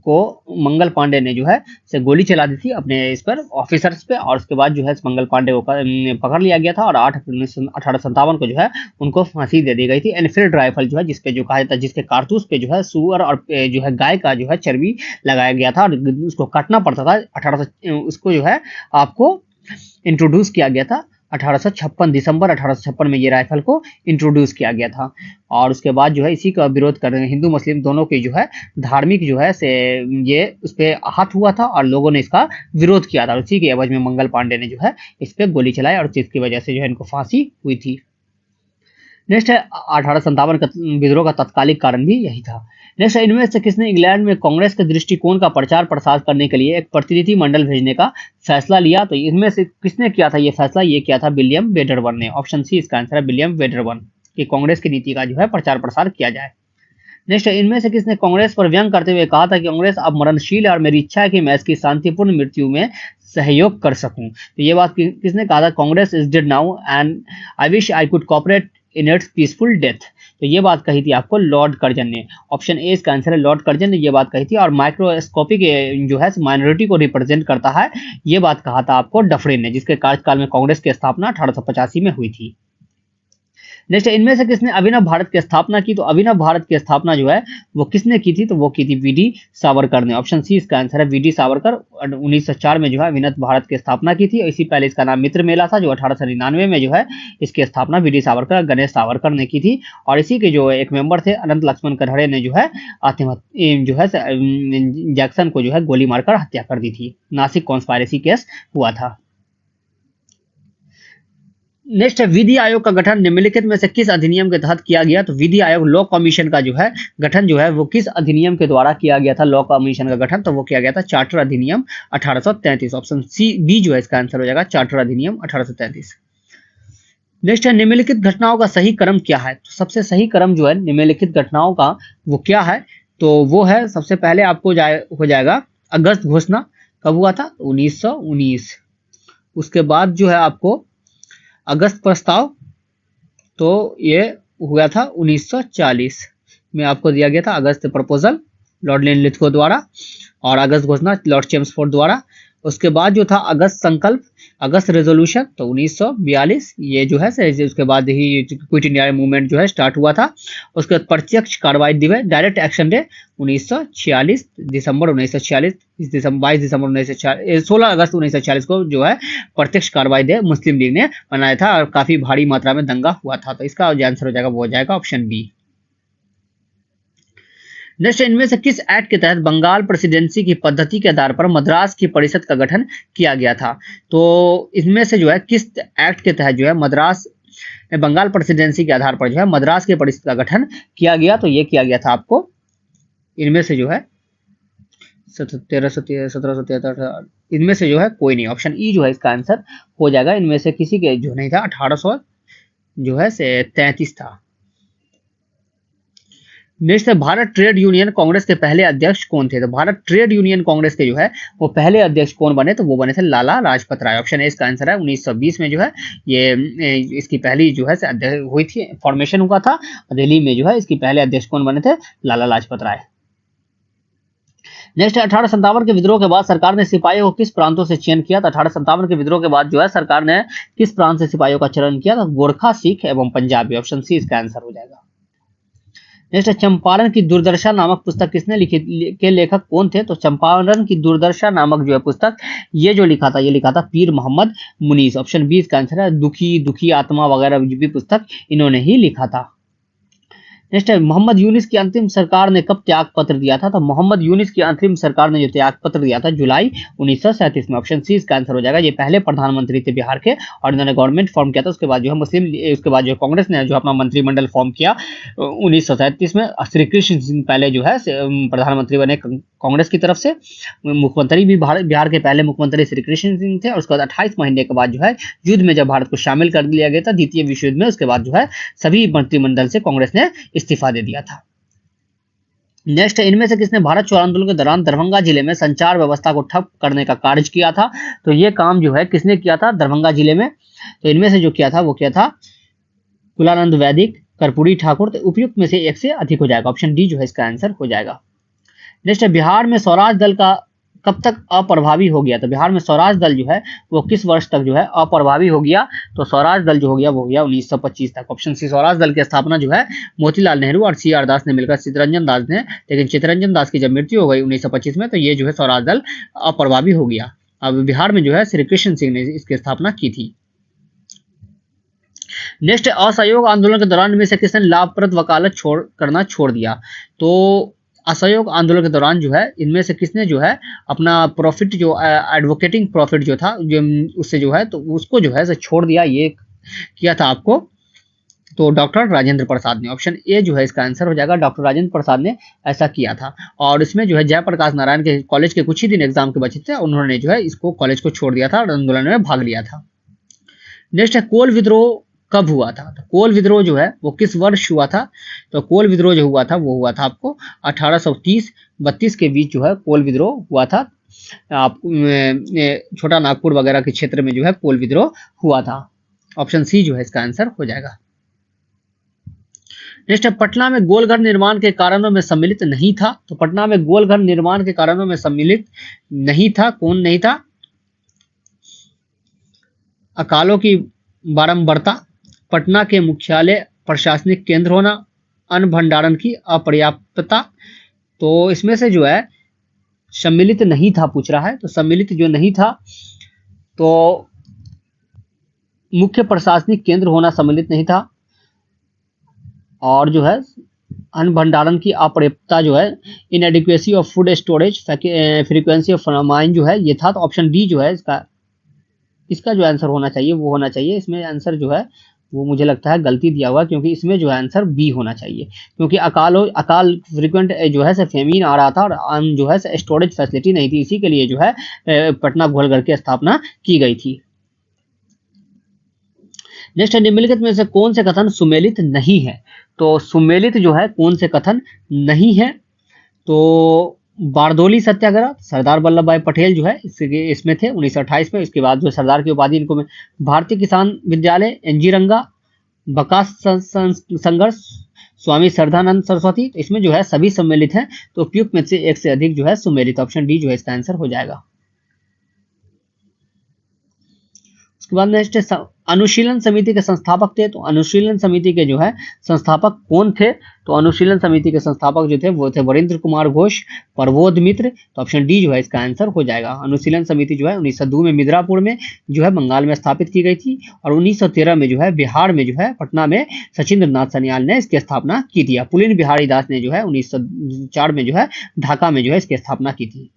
को मंगल पांडे ने जो है से गोली चला दी थी अपने इस पर ऑफिसर्स पे, और उसके बाद जो है मंगल पांडे को पकड़ लिया गया था, और 8 अप्रैल 1857 को जो है उनको फांसी दे दी गई थी। एनफील्ड राइफल जो है जिसपे जो कहा जाता है, जिसके कारतूस पे जो है सुअर और जो है गाय का जो है चर्बी लगाया गया था, और उसको काटना पड़ता था। 1800 उसको जो है आपको इंट्रोड्यूस किया गया था 1856, दिसंबर 1856 में ये राइफल को इंट्रोड्यूस किया गया था। और उसके बाद जो है इसी का विरोध कर रहे हैं हिंदू मुस्लिम दोनों की जो है धार्मिक जो है से ये उस पर आहत हुआ था, और लोगों ने इसका विरोध किया था। उसी के एवज में मंगल पांडे ने जो है इस पर गोली चलाई, और जिसकी वजह से जो है इनको फांसी हुई थी। नेक्स्ट है 1857 का विद्रोह का तत्कालिक कारण भी यही था। नेक्स्ट इनमें से किसने इंग्लैंड में कांग्रेस के दृष्टिकोण का प्रचार प्रसार करने के लिए एक प्रतिनिधि मंडल भेजने का फैसला लिया? तो इनमें से किसने किया था ये फैसला? ये किया था विलियम वेडरबर्न ने। ऑप्शन सी इसका आंसर है, विलियम वेडरबर्न, कि कांग्रेस की नीति का जो है प्रचार प्रसार किया जाए। नेक्स्ट इनमें से किसने कांग्रेस पर व्यंग करते हुए कहा था कि कांग्रेस अब मरणशील है और मेरी इच्छा है कि मैं इसकी शांतिपूर्ण मृत्यु में सहयोग कर सकूं? तो ये बात किसने कहा था? Congress is dead now and I wish I could cooperate in its peaceful death. तो ये बात कही थी आपको लॉर्ड कर्जन ने। ऑप्शन ए इसका आंसर है, लॉर्ड कर्जन ने ये बात कही थी। और माइक्रोस्कोपिक जो है माइनॉरिटी को रिप्रेजेंट करता है, ये बात कहा था आपको डफरिन ने, जिसके कार्यकाल में कांग्रेस की स्थापना 1885 में हुई थी। नेक्स्ट इनमें से किसने अभिनव भारत की स्थापना की? तो अभिनव भारत की स्थापना जो है वो किसने की थी? तो वो की थी वीडी सावरकर ने। ऑप्शन सी इसका आंसर है, वीडी सावरकर। 1904 में जो है अभिनव भारत की स्थापना की थी, और इसी पहले इसका नाम मित्र मेला था, जो 1899 में जो है इसकी स्थापना वीडी सावरकर, गणेश सावरकर ने की थी। और इसी के जो एक मेंबर थे अनंत लक्ष्मण कनहरे ने जो है जो है जैक्सन को जो है गोली मारकर हत्या कर दी थी। नासिक कॉन्स्पायरेसी केस हुआ था। नेक्स्ट है विधि आयोग का गठन निम्नलिखित में से किस अधिनियम के तहत किया गया? तो विधि आयोग लॉ कमीशन का जो है गठन जो है वो किस अधिनियम के द्वारा किया गया था? लॉ कमीशन का गठन तो वो किया गया था चार्टर अधिनियम 1833। ऑप्शन सी बी जो है इसका आंसर हो जाएगा, चार्टर अधिनियम 1833। नेक्स्ट है निम्नलिखित घटनाओं का सही क्रम क्या है। तो सबसे सही क्रम जो है निम्नलिखित घटनाओं का वो क्या है, तो वो है सबसे पहले आपको हो जाएगा अगस्त घोषणा। कब हुआ था? 1919। उसके बाद जो है आपको अगस्त प्रस्ताव, तो ये हुआ था 1940 में, आपको दिया गया था अगस्त प्रपोजल लॉर्ड लिथगो द्वारा, और अगस्त घोषणा लॉर्ड चेम्सफोर्ड द्वारा। उसके बाद जो था अगस्त संकल्प, अगस्त रेजोल्यूशन, तो 1942 ये जो है उसके बाद ही क्विट इंडिया मूवमेंट जो है स्टार्ट हुआ था। उसके बाद प्रत्यक्ष कार्रवाई दिवस डायरेक्ट एक्शन डे 1946 दिसंबर 1946, 22 दिसंबर 1946, 16 अगस्त 1946 को जो है प्रत्यक्ष कार्रवाई डे मुस्लिम लीग ने मनाया था और काफी भारी मात्रा में दंगा हुआ था। तो इसका जो आंसर हो जाएगा वो हो जाएगा ऑप्शन बी। नेक्स्ट, इनमें से किस एक्ट के तहत बंगाल प्रेसिडेंसी की पद्धति के आधार पर मद्रास की परिषद का गठन किया गया था? तो इनमें से जो है किस एक्ट के तहत जो है मद्रास बंगाल प्रेसिडेंसी के आधार पर जो है मद्रास की परिषद का गठन किया गया? तो ये किया गया था आपको इनमें से जो है 1773, इनमें से जो है कोई नहीं, ऑप्शन ई जो है इसका आंसर हो जाएगा। इनमें से किसी के जो नहीं था, 1800 जो है 33 था। नेक्स्ट है भारत ट्रेड यूनियन कांग्रेस के पहले अध्यक्ष कौन थे? तो भारत ट्रेड यूनियन कांग्रेस के जो है वो पहले अध्यक्ष कौन बने? तो वो बने थे लाला लाजपत राय। ऑप्शन ए इसका आंसर है। 1920 में जो है ये इसकी पहली जो है हुई थी, फॉर्मेशन हुआ था दिल्ली में। जो है इसकी पहले अध्यक्ष कौन बने थे? लाला लाजपत राय। नेक्स्ट, 1857 के विद्रोह के बाद सरकार ने सिपाहियों को किस प्रांतों से चयन किया? तो 1857 के विद्रोह के बाद जो है सरकार ने किस प्रांत से सिपाहियों का चयन किया? तो गोरखा, सिख एवं पंजाबी। ऑप्शन सी इसका आंसर हो जाएगा। नेक्स्ट, चंपारण की दुर्दशा नामक पुस्तक किसने लिखी, के लेखक कौन थे? तो चंपारण की दुर्दशा नामक जो है पुस्तक ये जो लिखा था, ये लिखा था पीर मोहम्मद मुनीस। ऑप्शन बी इसका आंसर है। दुखी आत्मा वगैरह भी पुस्तक इन्होंने ही लिखा था। नेक्स्ट है, मोहम्मद यूनिस की अंतिम सरकार ने कब त्याग पत्र दिया था? तो मोहम्मद यूनिस की अंतिम सरकार ने जो त्याग पत्र दिया था जुलाई 1937 में। ऑप्शन सी इसका आंसर हो जाएगा। ये पहले प्रधानमंत्री थे बिहार के और इन्होंने गवर्नमेंट फॉर्म किया था। उसके बाद जो है उसके बाद जो कांग्रेस ने जो अपना मंत्रिमंडल फॉर्म किया 1937 में। श्री कृष्ण सिंह पहले जो है प्रधानमंत्री बने कांग्रेस की तरफ से। मुख्यमंत्री भी बिहार के पहले मुख्यमंत्री श्री कृष्ण सिंह थे। और उसके बाद 28 महीने के बाद जो है युद्ध में जब भारत को शामिल कर लिया गया था द्वितीय विश्व युद्ध में, उसके बाद जो है सभी मंत्रिमंडल से कांग्रेस ने इस्तीफा दे दिया था। नेक्स्ट, इनमें से किसने भारत छोड़ो आंदोलन के दौरान दरभंगा जिले में संचार व्यवस्था को ठप करने का कार्य किया था? तो ये काम जो है किसने किया था दरभंगा जिले में? तो इनमें से जो किया था वो किया था कुलानंद वैदिक, कर्पूरी ठाकुर। तो उपयुक्त में से एक से अधिक हो जाएगा। ऑप्शन डी जो है इसका आंसर हो जाएगा। नेक्स्ट, बिहार में स्वराज दल का कब तक अप्रभावी हो गया? तो बिहार में स्वराज दल जो है वो किस वर्ष तक जो है अप्रभावी हो गया? तो स्वराज दल जो हो गया वो हो गया 1925 तक। ऑप्शन सी स्वराज दल की स्थापना जो है मोतीलाल नेहरू और CR दास ने मिलकर चित्तरंजन दास ने, लेकिन चित्तरंजन दास की जब मृत्यु हो गई 1925 में, तो ये जो है स्वराज दल अप्रभावी हो गया। अब बिहार में जो है श्री कृष्ण सिंह ने इसकी स्थापना की थी। नेक्स्ट, असहयोग आंदोलन के दौरान में से किसने लाभप्रद वकालत करना छोड़ दिया? तो असहयोग आंदोलन के दौरान जो है इनमें से किसने जो है अपना प्रॉफिट जो एडवोकेटिंग प्रॉफिट जो था जो उससे जो है तो उसको जो है छोड़ दिया, ये किया था आपको तो डॉक्टर राजेंद्र प्रसाद ने। ऑप्शन ए जो है इसका आंसर हो जाएगा। डॉक्टर राजेंद्र प्रसाद ने ऐसा किया था। और इसमें जो है जयप्रकाश नारायण के कॉलेज के कुछ ही दिन एग्जाम के बचे थे, उन्होंने जो है इसको कॉलेज को छोड़ दिया था और आंदोलन में भाग लिया था। नेक्स्ट है, कोल विद्रोह कब हुआ था? तो कोल विद्रोह जो है वो किस वर्ष हुआ था? तो कोल विद्रोह जो हुआ था वो हुआ था आपको 1830-32 के बीच जो है कोल विद्रोह हुआ था। आप छोटा नागपुर वगैरह के क्षेत्र में जो है कोल विद्रोह हुआ था। ऑप्शन सी जो है इसका आंसर हो जाएगा। नेक्स्ट है, पटना में गोलघर निर्माण के कारणों में सम्मिलित नहीं था। तो पटना में गोलघर निर्माण के कारणों में सम्मिलित नहीं था, कौन नहीं था? अकालों की बारंबारता, पटना के मुख्यालय प्रशासनिक केंद्र होना, अन्न भंडारण की अपर्याप्तता। तो इसमें से जो है सम्मिलित नहीं था पूछ रहा है, तो सम्मिलित जो नहीं था तो मुख्य प्रशासनिक केंद्र होना सम्मिलित नहीं था, और जो है अन्न भंडारण की अपर्याप्तता जो है inadequacy of food storage, frequency of famine जो है ये था। तो ऑप्शन डी जो है इसका जो आंसर होना चाहिए वो होना चाहिए। इसमें आंसर जो है वो मुझे लगता है गलती दिया हुआ, क्योंकि इसमें जो है आंसर बी होना चाहिए, क्योंकि अकाल फ्रीक्वेंट जो है फेमीन आ रहा था और जो है स्टोरेज फैसिलिटी नहीं थी, इसी के लिए जो है पटना गोलघर की स्थापना की गई थी। नेक्स्ट है निम्नलिखित में से कौन से कथन सुमेलित नहीं है। तो सुमेलित जो है कौन से कथन नहीं है, तो बारदोली सत्याग्रह, सरदार वल्लभ भाई पटेल जो है इसमें थे 1928 में। इसके बाद जो सरदार की उपाधि इनको में भारतीय किसान विद्यालय, एनजी रंगा, बकास संघर्ष, स्वामी श्रद्धानंद सरस्वती, तो इसमें जो है सभी सम्मिलित हैं। तो उपयुक्त में से एक से अधिक जो है सुमेलित, ऑप्शन डी जो है इसका आंसर हो जाएगा। उसके बाद नेक्स्ट अनुशीलन समिति के संस्थापक थे। तो अनुशीलन समिति के जो है संस्थापक कौन थे, तो अनुशीलन समिति के संस्थापक जो थे वो थे वरिंद्र कुमार घोष, प्रबोध मित्र, तो ऑप्शन डी जो है इसका आंसर हो जाएगा। अनुशीलन समिति जो है 1902 में मिदनापुर में जो है बंगाल में स्थापित की गई थी, और 1913 में जो है बिहार में जो है पटना में सचिंद्र नाथ सन्याल ने इसकी स्थापना की थी। पुलिन बिहारी दास ने जो है 1904 में जो है ढाका में जो है इसकी स्थापना की थी।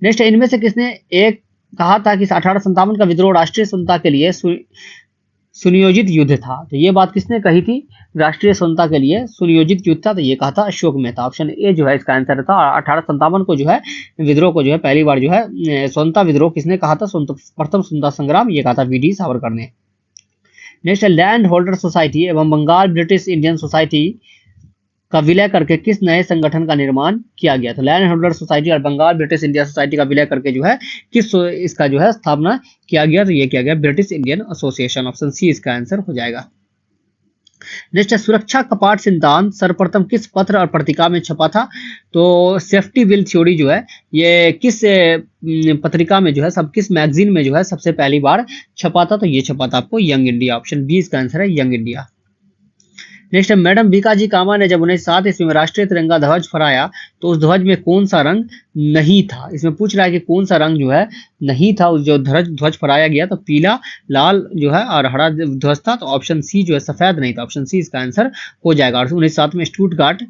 नेक्स्ट, इनमें से किसने एक कहा था कि 1857 का विद्रोह राष्ट्रीय स्वतंत्रता के लिए सुनियोजित युद्ध था। तो ये बात किसने कही थी, राष्ट्रीय स्वतंत्रता के लिए सुनियोजित युद्ध था, तो ये कहा था अशोक मेहता, ऑप्शन ए जो है इसका आंसर था। 1857 को जो है विद्रोह को जो है पहली बार जो है स्वतंत्रता विद्रोह किसने कहा था, प्रथम स्वतंत्रता संग्राम, ये कहा था वी डी सावरकर ने। नेक्स्ट, लैंड होल्डर सोसाइटी एवं बंगाल ब्रिटिश इंडियन सोसाइटी का विलय करके किस नए संगठन का निर्माण किया गया। तो लैंड होल्डर सोसाइटी और बंगाल ब्रिटिश इंडिया सोसाइटी का विलय करके जो है किस इसका जो है स्थापना किया गया, तो ये किया गया British Indian association, option C इसका आंसर हो जाएगा। नेक्स्ट, सुरक्षा कपाट सिद्धांत सर्वप्रथम किस पत्र और पत्रिका में छपा था। तो सेफ्टी विल थ्योरी जो है ये किस पत्रिका में जो है किस मैगजीन में जो है सबसे पहली बार छपा था, तो ये छपा था आपको यंग इंडिया, ऑप्शन बी इसका आंसर है young India. Next, madam Bhikaji Cama ने जब 1907 ईस्वी में राष्ट्रीय तिरंगा ध्वज फहराया तो उस ध्वज में कौन सा रंग नहीं था। इसमें पूछ रहा है कि कौन सा रंग जो है नहीं था उस जो ध्वज फहराया गया, तो पीला, लाल जो है और हरा ध्वज था, तो ऑप्शन सी जो है सफेद नहीं था, ऑप्शन सी इसका आंसर हो जाएगा। और 1907 में स्टुटगार्ट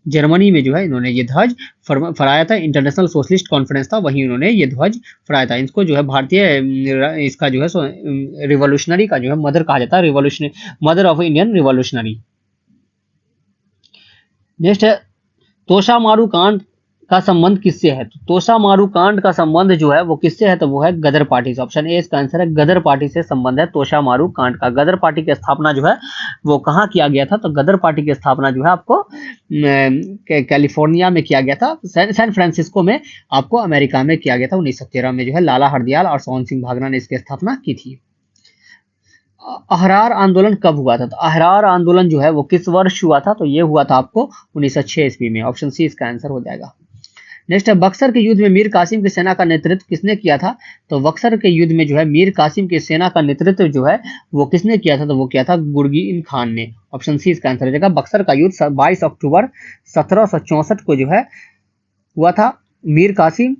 जर्मनी में जो है इन्होंने ये ध्वज फहराया था, इंटरनेशनल सोशलिस्ट कॉन्फ्रेंस था, वहीं उन्होंने ये ध्वज फहराया था। इसको जो है भारतीय इसका जो है रिवॉल्यूशनरी का जो है मदर कहा जाता है, revolutionary mother of Indian revolutionary. Next है तोशामारू कांड का संबंध किससे है। तो तोशामारू कांड का संबंध जो है वो किससे है, तो वो है गदर पार्टी से, ऑप्शन ए इसका आंसर है गदर पार्टी से संबंध है तोशामारू कांड का। गदर पार्टी की स्थापना जो है वो कहाँ किया गया था, तो गदर पार्टी की स्थापना जो है आपको कैलिफोर्निया में किया गया था, सैन फ्रांसिस्को में आपको अमेरिका में किया गया था। 1913 में जो है लाला हरदयाल और सोहन सिंह भागना ने इसकी स्थापना की थी। अहरार आंदोलन कब हुआ था, तो अहरार आंदोलन जो है वो किस वर्ष हुआ था, तो ये हुआ था आपको 1906 ईस्वी में, ऑप्शन सी इसका आंसर हो जाएगा। नेक्स्ट है बक्सर के युद्ध में मीर कासिम की सेना का नेतृत्व किसने किया था। तो बक्सर के युद्ध में जो है मीर कासिम की सेना का नेतृत्व जो है वो किसने किया था, तो वो किया था गुरगीन खान ने, ऑप्शन सी इसका आंसर हो जाएगा। बक्सर का युद्ध 22 अक्टूबर 1764 को जो है हुआ था। मीर कासिम,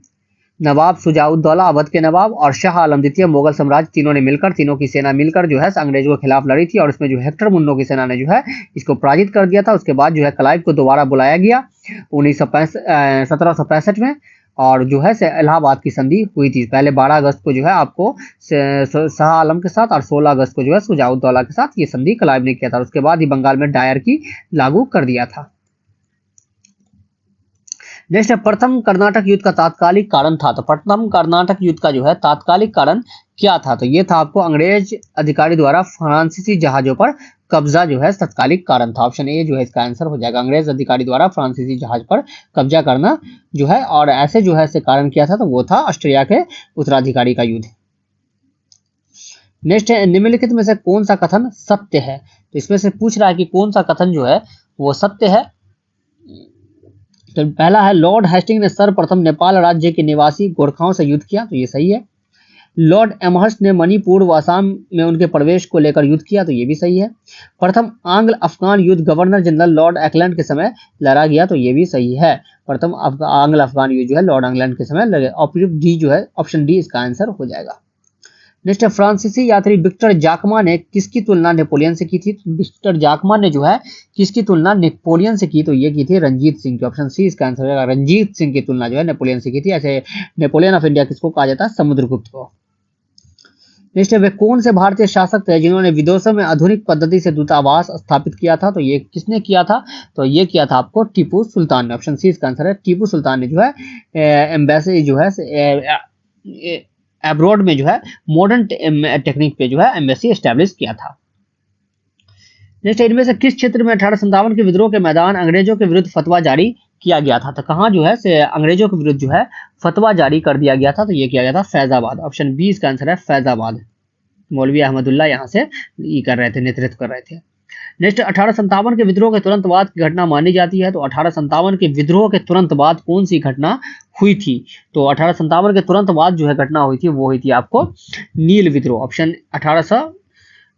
नवाब सुजाउद्दौला अवध के नवाब और शाह आलम द्वितीय मुगल साम्राज्य तीनों की सेना मिलकर जो है अंग्रेजों के खिलाफ लड़ी थी, और इसमें जो हेक्टर मुन्नो की सेना ने जो है इसको पराजित कर दिया था। उसके बाद जो है क्लाइव को दोबारा बुलाया गया 1765 में, और जो है इलाहाबाद की संधि हुई थी। पहले 12 अगस्त को जो है आपको शाह आलम के साथ और 16 अगस्त को जो है सुजाउद्दौला के साथ ये संधि क्लाइव ने किया था। उसके बाद ही बंगाल में डायर की लागू कर दिया था। नेक्स्ट है प्रथम कर्नाटक युद्ध का तात्कालिक कारण था। तो प्रथम कर्नाटक युद्ध का जो है तात्कालिक कारण क्या था, तो ये था आपको अंग्रेज अधिकारी द्वारा फ्रांसीसी जहाजों पर कब्जा जो है तत्कालिक कारण था, ऑप्शन ए जो है इसका आंसर हो जाएगा। अंग्रेज अधिकारी द्वारा फ्रांसीसी जहाज पर कब्जा करना जो है, और ऐसे जो है इससे कारण क्या था, तो वो था ऑस्ट्रिया के उत्तराधिकारी का युद्ध। नेक्स्ट है निम्नलिखित में से कौन सा कथन सत्य है। तो इसमें से पूछ रहा है कि कौन सा कथन जो है वो सत्य है। तो पहला है लॉर्ड हेस्टिंग ने सर्वप्रथम नेपाल राज्य के निवासी गोरखाओं से युद्ध किया, तो ये सही है। लॉर्ड एमहर्स्ट ने मणिपुर व असम में उनके प्रवेश को लेकर युद्ध किया, तो ये भी सही है। प्रथम आंग्ल अफगान युद्ध गवर्नर जनरल लॉर्ड ऑकलैंड के समय लड़ा गया, तो ये भी सही है। प्रथम आंग्ल अफगान युद्ध जो है लॉर्ड ऑकलैंड के समय लगे, डी जो है ऑप्शन डी इसका आंसर हो जाएगा। नेक्स्ट फ्रांसीसी यात्री विक्टर जाकमा ने किसकी तुलना नेपोलियन से की थी। विक्टर जाकमा ने जो है किसकी तुलना नेपोलियन से की, तो ये की थी रंजीत सिंह की, ऑप्शन सी इसका आंसर होगा। रंजीत सिंह की तुलना जो है नेपोलियन से की थी। ऐसे नेपोलियन ऑफ इंडिया किसको कहा जाता है, समुद्रगुप्त को। नेक्स्ट वे कौन से भारतीय शासक थे जिन्होंने विदेशों में आधुनिक पद्धति से दूतावास स्थापित किया था, तो ये किसने किया था, तो ये किया था आपको टीपू सुल्तान ने, ऑप्शन सी इसका आंसर है। टीपू सुल्तान ने जो है एम्बेसी जो है एब्रॉड में जो है मॉडर्न टेक्निक पे जो है एम्बेसी एस्टेब्लिश किया था। नेक्स्ट, इनमें से किस क्षेत्र में 1857 के विद्रोह के मैदान अंग्रेजों के विरुद्ध फतवा जारी किया गया था? तो कहाँ जो है से अंग्रेजों के विरुद्ध जो है फतवा जारी कर दिया गया था? तो ये किया गया था फैजाबाद। ऑप्शन बी इसका आंसर है फैजाबाद। मौलवी अहमदुल्ला यहाँ से ये कर रहे थे, नेतृत्व कर रहे थे। नेक्स्ट, 1857 के विद्रोह के तुरंत बाद की घटना मानी जाती है। तो 1857 के विद्रोह के तुरंत बाद कौन सी घटना हुई थी? तो 1857 के तुरंत बाद जो है घटना हुई थी वो हुई थी आपको नील विद्रोह। ऑप्शन 1800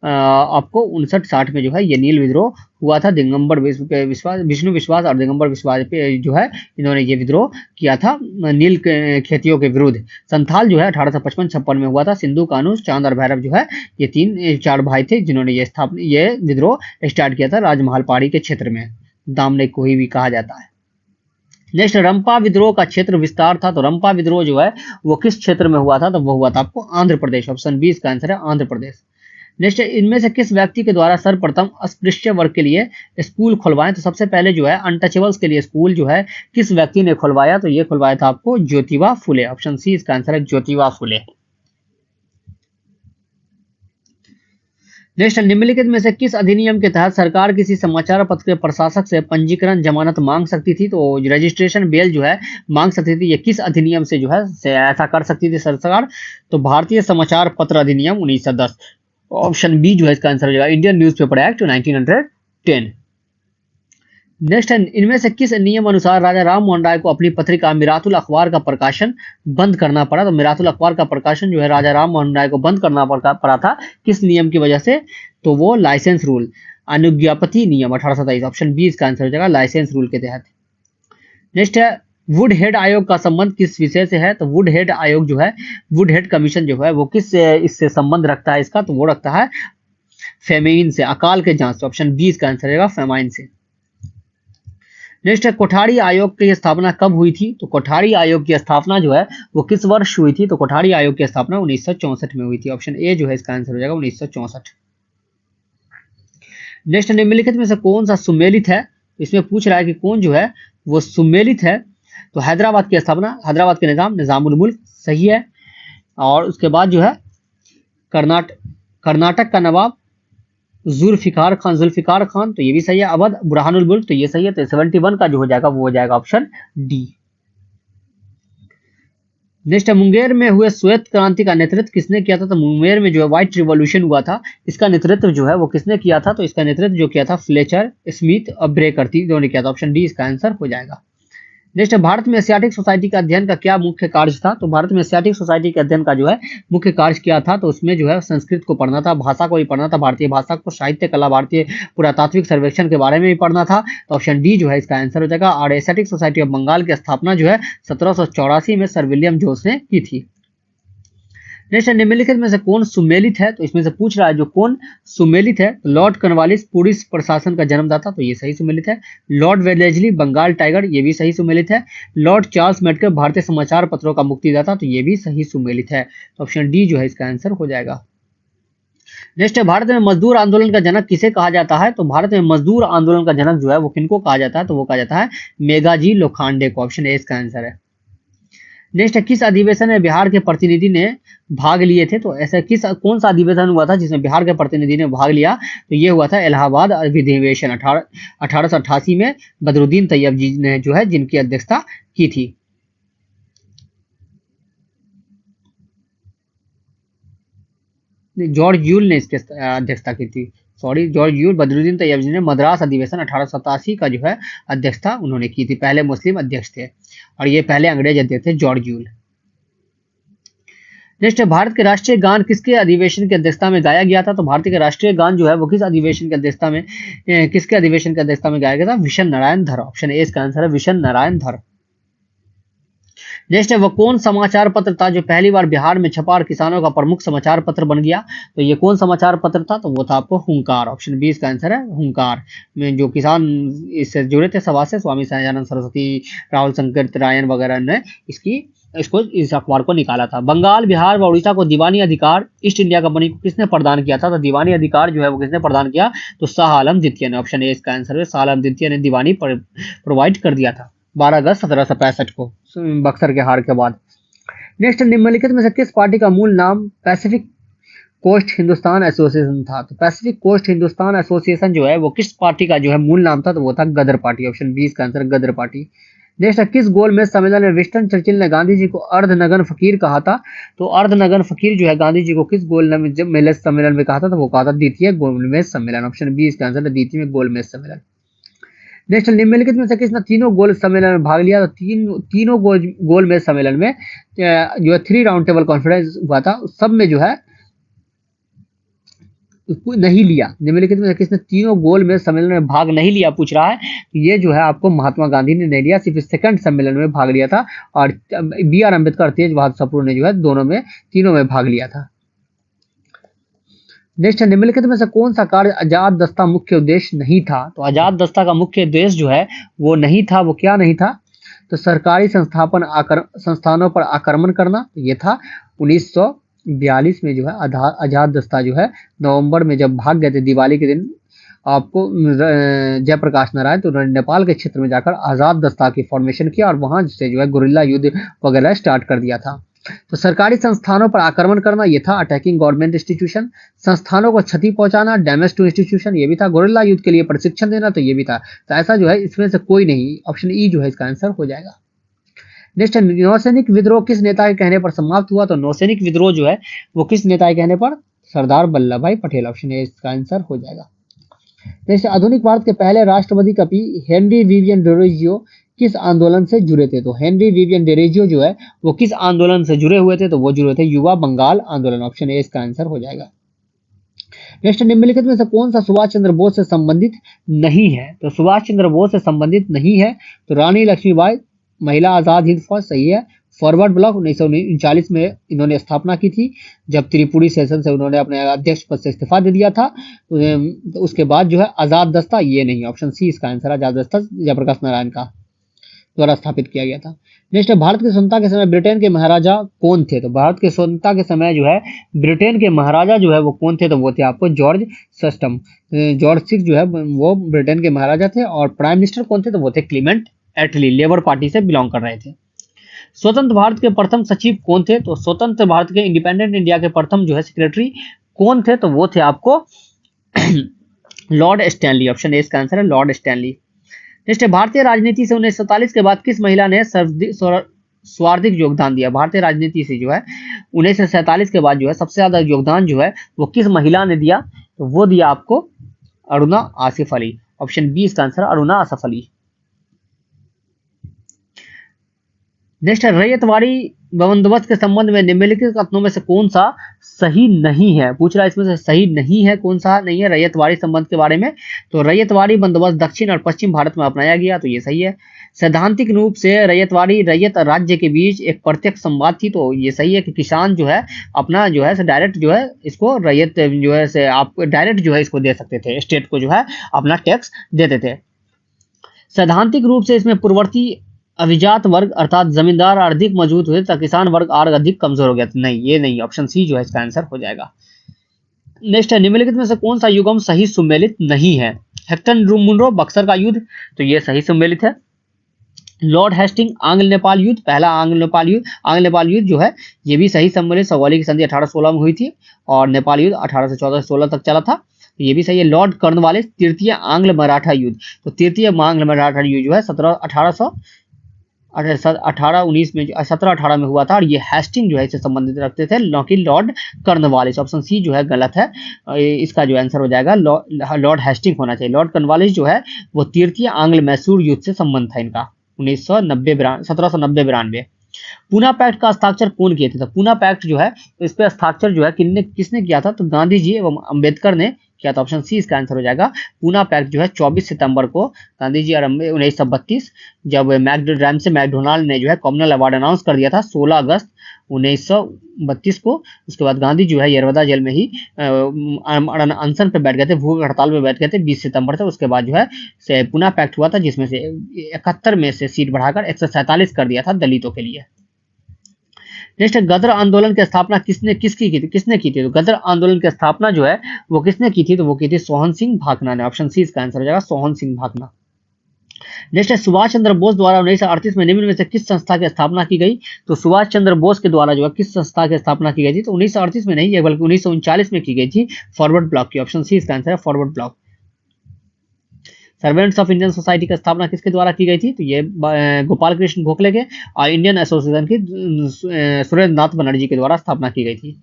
आपको 59-60 में जो है ये नील विद्रोह हुआ था। दिगंबर विष्णु विश्वास और दिगंबर विश्वास पे जो है इन्होंने ये विद्रोह किया था नील खेतियों के विरुद्ध। संथाल जो है 1855-56 में हुआ था। सिंधु कानू, चांद और भैरव जो है ये 4 भाई थे जिन्होंने ये विद्रोह स्टार्ट किया था राजमहल पहाड़ी के क्षेत्र में, दामने को ही भी कहा जाता है। नेक्स्ट, रंपा विद्रोह का क्षेत्र विस्तार था। तो रंपा विद्रोह जो है वो किस क्षेत्र में हुआ था? तो वो हुआ था आपको आंध्र प्रदेश। ऑप्शन बी इसका आंसर है आंध्र प्रदेश। नेक्स्ट, इनमें से किस व्यक्ति के द्वारा सर्वप्रथम अस्पृश्य वर्ग के लिए स्कूल खुलवाएं? तो सबसे पहले जो है अनटचेबल्स के लिए स्कूल जो है किस व्यक्ति ने खुलवाया? तो ये खुलवाया था आपको ज्योतिबा फुले। ऑप्शन सी इसका आंसर है ज्योतिबा फुले। नेक्स्ट, निम्नलिखित में से किस अधिनियम के तहत सरकार किसी समाचार पत्र के प्रशासक से पंजीकरण जमानत मांग सकती थी? तो रजिस्ट्रेशन बेल जो है मांग सकती थी। ये किस अधिनियम से जो है ऐसा कर सकती थी सरकार? तो भारतीय समाचार पत्र अधिनियम 1910। ऑप्शन बी जो है इसका आंसर हो जाएगा इंडियन न्यूज़पेपर एक्ट 1910। नेक्स्ट, इनमें से किस नियम अनुसार राजा राम मोहन राय को अपनी पत्रिका मिरातुल अखबार का प्रकाशन बंद करना पड़ा? तो मिरातुल अखबार का प्रकाशन जो है राजा राम मोहन राय को बंद करना पड़ा था किस नियम की वजह से? तो वो लाइसेंस रूल, अनुज्ञापति नियम 1827। ऑप्शन बी इसका आंसर हो जाएगा लाइसेंस रूल के तहत। नेक्स्ट है, वुड हेड आयोग का संबंध किस विषय से है? तो वुड हेड आयोग जो है, वुड हेड कमीशन जो है वो किस इससे संबंध रखता है इसका? तो वो रखता है फेमाइन से, अकाल के जांच से। ऑप्शन बी इसका आंसर रहेगा फेमाइन से। नेक्स्ट है, कोठारी आयोग की स्थापना कब हुई थी? तो कोठारी आयोग की स्थापना जो है वो किस वर्ष हुई थी? तो कोठारी आयोग की स्थापना 1964 में हुई थी। ऑप्शन ए जो है इसका आंसर हो जाएगा 1964। नेक्स्ट, निम्नलिखित में से कौन सा सुमेलित है? इसमें पूछ रहा है कि कौन जो है वो सुमेलित है। तो हैदराबाद की स्थापना, हैदराबाद के निजामुल मुल्क सही है। और उसके बाद जो है कर्नाटक का नवाब जुल्फिकार खान, तो ये भी सही है। अवध बुरहानुल मुल्क, तो ये सही है। तो 71 का जो हो जाएगा वो हो जाएगा ऑप्शन डी। नेक्स्ट, मुंगेर में हुए श्वेत क्रांति का नेतृत्व किसने किया था? तो मुंगेर में जो है व्हाइट रिवॉल्यूशन हुआ था, इसका नेतृत्व जो है वो किसने किया था? तो इसका नेतृत्व जो किया था फ्लेचर, स्मिथ और ब्रेकर ने किया था। ऑप्शन डी इसका आंसर हो जाएगा। नेक्स्ट, भारत में एशियाटिक सोसाइटी का अध्ययन का क्या मुख्य कार्य था? तो भारत में एशियाटिक सोसाइटी के अध्ययन का जो है मुख्य कार्य क्या था? तो उसमें जो है संस्कृत को पढ़ना था, भाषा को भी पढ़ना था, भारतीय भाषा को, साहित्य, कला, भारतीय पुरातात्विक सर्वेक्षण के बारे में भी पढ़ना था। तो ऑप्शन डी जो है इसका आंसर हो जाएगा। और एशियाटिक सोसाइटी ऑफ बंगाल की स्थापना जो है 1784 में सर विलियम जोन्स ने की थी। नेक्स्ट, निम्नलिखित में से कौन सुमेलित है? तो इसमें से पूछ रहा है जो कौन सुमेलित है। लॉर्ड कॉर्नवालिस पुलिस प्रशासन का जन्मदाता, तो ये सही सुमेलित है। लॉर्ड वेलेस्ली बंगाल टाइगर, ये भी सही सुमेलित है। लॉर्ड चार्ल्स मेडकर भारतीय समाचार पत्रों का मुक्तिदाता, तो ये भी सही सुमेलित है। तो ऑप्शन डी जो है इसका आंसर हो जाएगा। नेक्स्ट, भारत में मजदूर आंदोलन का जनक किसे कहा जाता है? तो भारत में मजदूर आंदोलन का जनक जो है वो किनको कहा जाता है? तो वो कहा जाता है मेघाजी लोखंडे को। ऑप्शन ए इसका आंसर है। नेक्स्ट, किस अधिवेशन में बिहार के प्रतिनिधि ने भाग लिए थे? तो ऐसा कौन सा अधिवेशन हुआ था जिसमें बिहार के प्रतिनिधि ने भाग लिया? तो ये हुआ था इलाहाबाद अधिवेशन 1888 में बदरुद्दीन तैयब जी ने जो है जिनकी अध्यक्षता की थी। जॉर्ज यूल ने इसकी अध्यक्षता की थी। जॉर्ज यूल, बदरुद्दीन तैयब जी ने मद्रास अधिवेशन 1887 का जो है अध्यक्षता उन्होंने की थी। पहले मुस्लिम अध्यक्ष थे और ये पहले अंग्रेज अध्यक्ष थे जॉर्ज यूल। नेक्स्ट, भारत के राष्ट्रीय गान किसके अधिवेशन की अध्यक्षता में गाया गया था? तो भारतीय के राष्ट्रीय गान जो है वो किसके अधिवेशन की अध्यक्षता में गाया गया था? विशन नारायण धर। ऑप्शन ए इसका आंसर है विशन नारायण धर। नेक्स्ट है, वो कौन समाचार पत्र था जो पहली बार बिहार में छपा और किसानों का प्रमुख समाचार पत्र बन गया? तो ये कौन समाचार पत्र था? तो वो था आपको हुंकार। ऑप्शन बी इसका आंसर है हुंकार। में जो किसान इससे जुड़े थे सभा से, स्वामी सहजानंद सरस्वती, राहुल शंकर रायन वगैरह ने इस अखबार को निकाला था। बंगाल, बिहार व उड़ीसा को दीवानी अधिकार ईस्ट इंडिया कंपनी को किसने प्रदान किया था? तो दीवानी अधिकार जो है वो किसने प्रदान किया? तो शाह आलम द्वितीय ने। ऑप्शन ए इसका आंसर है शाह आलम द्वितीय ने दीवानी प्रोवाइड कर दिया था 12 अगस्त 1765 को बक्सर के हार के बाद। नेक्स्ट, निम्नलिखित में से किस पार्टी का मूल नाम पैसिफिक कोस्ट हिंदुस्तान एसोसिएशन था? तो पैसिफिक कोस्ट हिंदुस्तान एसोसिएशन जो है वो किस पार्टी का जो है मूल नाम था? तो वो था गदर पार्टी। ऑप्शन 20 का आंसर गदर पार्टी। नेक्स्ट, किस गोलमेज सम्मेलन में विंस्टन चर्चिल ने गांधी जी को अर्धनग्न फकीर कहा था? तो अर्धनग्न फकीर जो है गांधी जी को किस गोलमेज सम्मेलन में कहा था? तो वो कहा था द्वितीय गोलमेज सम्मेलन। ऑप्शन 20 का आंसर है द्वितीय गोलमेज सम्मेलन। नेक्स्ट, निम्नलिखित में से किसने तीनों गोल सम्मेलन में भाग लिया? तो तीनों गोलमेज सम्मेलन में जो है 3 राउंड टेबल कॉन्फ्रेंस हुआ था, सब में जो है नहीं लिया। निम्नलिखित में किसने तीनों गोलमेज सम्मेलन में भाग नहीं लिया पूछ रहा है। ये जो है आपको महात्मा गांधी ने नहीं लिया, सिर्फ सेकंड सम्मेलन में भाग लिया था। और BR अम्बेडकर, तेज बहादुर सप्रू ने जो है तीनों में भाग लिया था। नेक्स्ट, निम्नलिखित में से कौन सा कार्य आजाद दस्ता मुख्य उद्देश्य नहीं था? तो आजाद दस्ता का मुख्य उद्देश्य जो है वो नहीं था। वो क्या नहीं था? तो सरकारी संस्थानों पर आक्रमण करना, ये था। 1942 में जो है आजाद दस्ता जो है नवंबर में जब भाग गए थे दिवाली के दिन, आपको जयप्रकाश नारायण, तो उन्होंने नेपाल के क्षेत्र में जाकर आजाद दस्ता की फॉर्मेशन किया और वहां से जो है गुरिल्ला युद्ध वगैरह स्टार्ट कर दिया था। तो सरकारी संस्थानों पर आक्रमण करना, ये था अटैकिंग गवर्नमेंट इंस्टीट्यूशन। संस्थानों को क्षति पहुंचाना, डैमेज टू इंस्टीट्यूशन, ये भी था। गुरिल्ला युद्ध के लिए प्रशिक्षण देना, तो ये भी था। तो ऐसा जो है इसमें से कोई नहीं, ऑप्शन ई जो है इसका आंसर हो जाएगा। नेक्स्ट, नौसैनिक विद्रोह किस नेता के कहने पर समाप्त हुआ? तो नौसैनिक विद्रोह जो है वो किस नेता के कहने पर? सरदार वल्लभ भाई पटेल। ऑप्शन ए इसका आंसर हो जाएगा। नेक्स्ट, आधुनिक भारत के पहले राष्ट्रवादी कवि हेनरी विवियन डेरोजियो किस आंदोलन से जुड़े थे? तो हेनरी विवियन डेरोजियो जो है वो किस आंदोलन से जुड़े हुए थे? तो वो जुड़े थे युवा बंगाल आंदोलन। ऑप्शन ए इसका आंसर हो जाएगा। नेक्स्ट, निम्नलिखित में से कौन सा सुभाष चंद्र बोस से संबंधित नहीं है? तो सुभाष चंद्र बोस से संबंधित नहीं है तो रानी लक्ष्मीबाई, महिला आजाद हिंद फौज, सही है। फॉरवर्ड ब्लॉक 1939 में इन्होंने स्थापना की थी, जब त्रिपुरी सेशन से उन्होंने अपने अध्यक्ष पद से इस्तीफा दे दिया था। तो उसके बाद जो है आजाद दस्ता, ये नहीं, ऑप्शन सी इसका आंसर है। आजाद दस्ता जयप्रकाश नारायण का द्वारा स्थापित किया गया था। नेक्स्ट, भारत की स्वतंत्रता के समय ब्रिटेन के महाराजा कौन थे? तो भारत की स्वतंत्रता के समय जो है ब्रिटेन के महाराजा जो है वो कौन थे? तो वो थे आपको जॉर्ज सस्टम। जॉर्ज 6 जो है वो ब्रिटेन के महाराजा थे। और प्राइम मिनिस्टर कौन थे? तो वो थे क्लीमेंट एटली, लेबर पार्टी से बिलोंग कर रहे थे। स्वतंत्र भारत के प्रथम सचिव कौन थे? तो स्वतंत्र भारत के इंडिपेंडेंट इंडिया के प्रथम जो है सेक्रेटरी कौन थे? तो वो थे आपको लॉर्ड स्टैनली। ऑप्शन ए इसका आंसर है लॉर्ड स्टैनली। नेक्स्ट, भारतीय राजनीति से 1947 के बाद किस महिला ने सर्वाधिक योगदान दिया? भारतीय राजनीति से जो है 1947 के बाद जो है सबसे ज्यादा योगदान जो है वो किस महिला ने दिया? तो वो दिया आपको अरुणा आसिफ अली। ऑप्शन बी इसका आंसर अरुणा आसिफ अली। नेक्स्ट, रैयतवाड़ी बंदोबस्त के संबंध में निम्नलिखित कथनों में से कौन सा सही नहीं है? पूछ रहा है इसमें से सही नहीं है, कौन सा नहीं है रैयतवाड़ी संबंध के बारे में? तो रैयतवाड़ी बंदोबस्त दक्षिण और पश्चिम भारत में अपनाया गया, तो ये सही है। सैद्धांतिक रूप से रैयतवाड़ी रैयत राज्य के बीच एक प्रत्यक्ष संवाद थी, तो ये सही है कि किसान जो है अपना जो है डायरेक्ट जो है इसको रैयत जो है से आप डायरेक्ट जो है इसको दे सकते थे, स्टेट को जो है अपना टैक्स देते थे। सैद्धांतिक रूप से इसमें पूर्ववर्ती अभिजात वर्ग अर्थात जमींदार अधिक मजबूत हुए तथा किसान वर्ग और अधिक कमजोर हो गया। नहीं, ये नहीं, ऑप्शन सी जो है इसका आंसर हो जाएगा। नेक्स्ट है, निम्नलिखित में से कौन सा युग्म सही सुमेलित नहीं है? हेक्टन मुनरो बक्सर का युद्ध, तो ये सही सुमेलित है। लॉर्ड हेस्टिंग आंग्ल नेपाल युद्ध, पहला आंग्ल नेपाल युद्ध जो है ये भी सही सम्मिलित। सवाली की संधि 1816 में हुई थी और नेपाल युद्ध 1814-16 तक चला था, ये भी सही है। लॉर्ड कॉर्नवालिस तृतीय आंग्ल मराठा युद्ध, तो तृतीय आंग्ल मराठा युद्ध जो है 1718 में हुआ था और ये हेस्टिंग जो है इससे संबंधित रखते थे, न कि लॉर्ड कॉर्नवालिस। ऑप्शन सी जो है गलत है, इसका जो आंसर हो जाएगा लॉर्ड हेस्टिंग होना चाहिए। लॉर्ड कॉर्नवालिस जो है वो तृतीय आंग्ल मैसूर युद्ध से संबंध था इनका 1790-92। पूना पैक्ट का हस्ताक्षर कौन किए थे? तो पूना पैक्ट जो है इस पे हस्ताक्षर जो है किसने किया था? तो गांधी जी एवं अंबेडकर ने किया था। ऑप्शन सी इसका आंसर हो जाएगा। पूना पैक्ट जो है 24 सितंबर को गांधी जी और 1932 जब मैकडोनाल्ड ने जो है कॉमनवेल्थ अवार्ड अनाउंस कर दिया था 16 अगस्त 1932 को। उसके बाद गांधी जो है यरवदा जेल में ही अनशन पे बैठ गए थे, भूख हड़ताल में बैठ गए थे 20 सितंबर से। उसके बाद जो है पूना पैक्ट हुआ था जिसमें से 71 में से सीट बढ़ाकर 147 कर दिया था दलितों के लिए। नेक्स्ट, गदर आंदोलन की स्थापना किसने की थी? तो गदर आंदोलन की स्थापना जो है वो किसने की थी? तो वो की थी सोहन सिंह भाकना ने। ऑप्शन सी इसका आंसर हो जाएगा सोहन सिंह भाकना। नेक्स्ट है सुभाष चंद्र बोस द्वारा 1938 में निम्न में से किस संस्था की स्थापना की गई। तो सुभाष चंद्र बोस के द्वारा जो है किस संस्था की स्थापना की गई थी, तो 1938 में नहीं है बल्कि 1939 में की गई थी, फॉरवर्ड ब्लॉक की। ऑप्शन सी इसका आंसर है, forward block. Servants of Indian society की स्थापना किसके द्वारा की गई थी, तो ये गोपाल कृष्ण गोखले के और इंडियन एसोसिएशन की सुरेंद्र नाथ बनर्जी के द्वारा स्थापना की गई थी।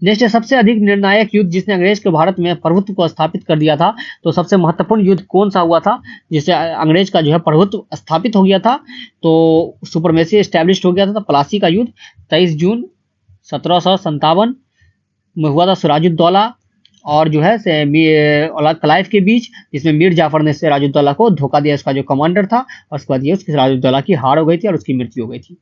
नेक्स्ट है सबसे अधिक निर्णायक युद्ध जिसने अंग्रेज के भारत में प्रभुत्व को स्थापित कर दिया था। तो सबसे महत्वपूर्ण युद्ध कौन सा हुआ था जिससे अंग्रेज का जो है प्रभुत्व स्थापित हो गया था, तो सुपरमेसी एस्टैब्लिश हो गया था। तो प्लासी का युद्ध 23 जून 1757 में हुआ था सिराजुद्दौला और जो है क्लाइव के बीच, जिसमें मीर जाफर ने सिराजुद्दौला को धोखा दिया, उसका जो कमांडर था, और उसके बाद ये उसकी सिराजुद्दौला की हार हो गई थी और उसकी मृत्यु हो गई थी।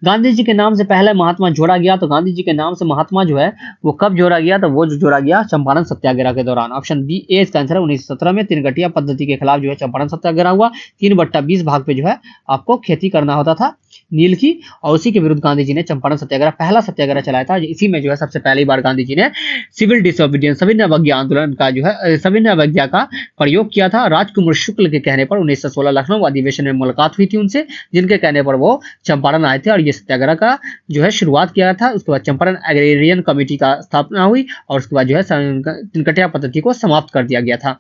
गांधी जी के नाम से पहले महात्मा जोड़ा गया। तो गांधी जी के नाम से महात्मा जो है वो कब जोड़ा गया, तो वो जो जोड़ा गया चंपारण सत्याग्रह के दौरान। ऑप्शन बी ए इसका आंसर है, 1917 में तिनगटिया पद्धति के खिलाफ जो है चंपारण सत्याग्रह हुआ। 3/20 भाग पे जो है आपको खेती करना होता था नील की, और उसी के विरुद्ध गांधी जी ने चंपारण सत्याग्रह, पहला सत्याग्रह चलाया था। इसी में जो है सबसे पहली बार गांधी जी ने सिविल डिसोबीडियंस, सविनय अवज्ञा आंदोलन का जो है सविनय अवज्ञा का प्रयोग किया था। राजकुमार शुक्ल के कहने पर 1916 लखनऊ अधिवेशन में मुलाकात हुई थी उनसे, जिनके कहने पर वो चंपारण आए थे और ये सत्याग्रह का जो है शुरुआत किया था। उसके बाद चंपारण एग्रेरियन कमेटी का स्थापना हुई और उसके बाद जो है तिनकटिया पद्धति को समाप्त कर दिया गया था।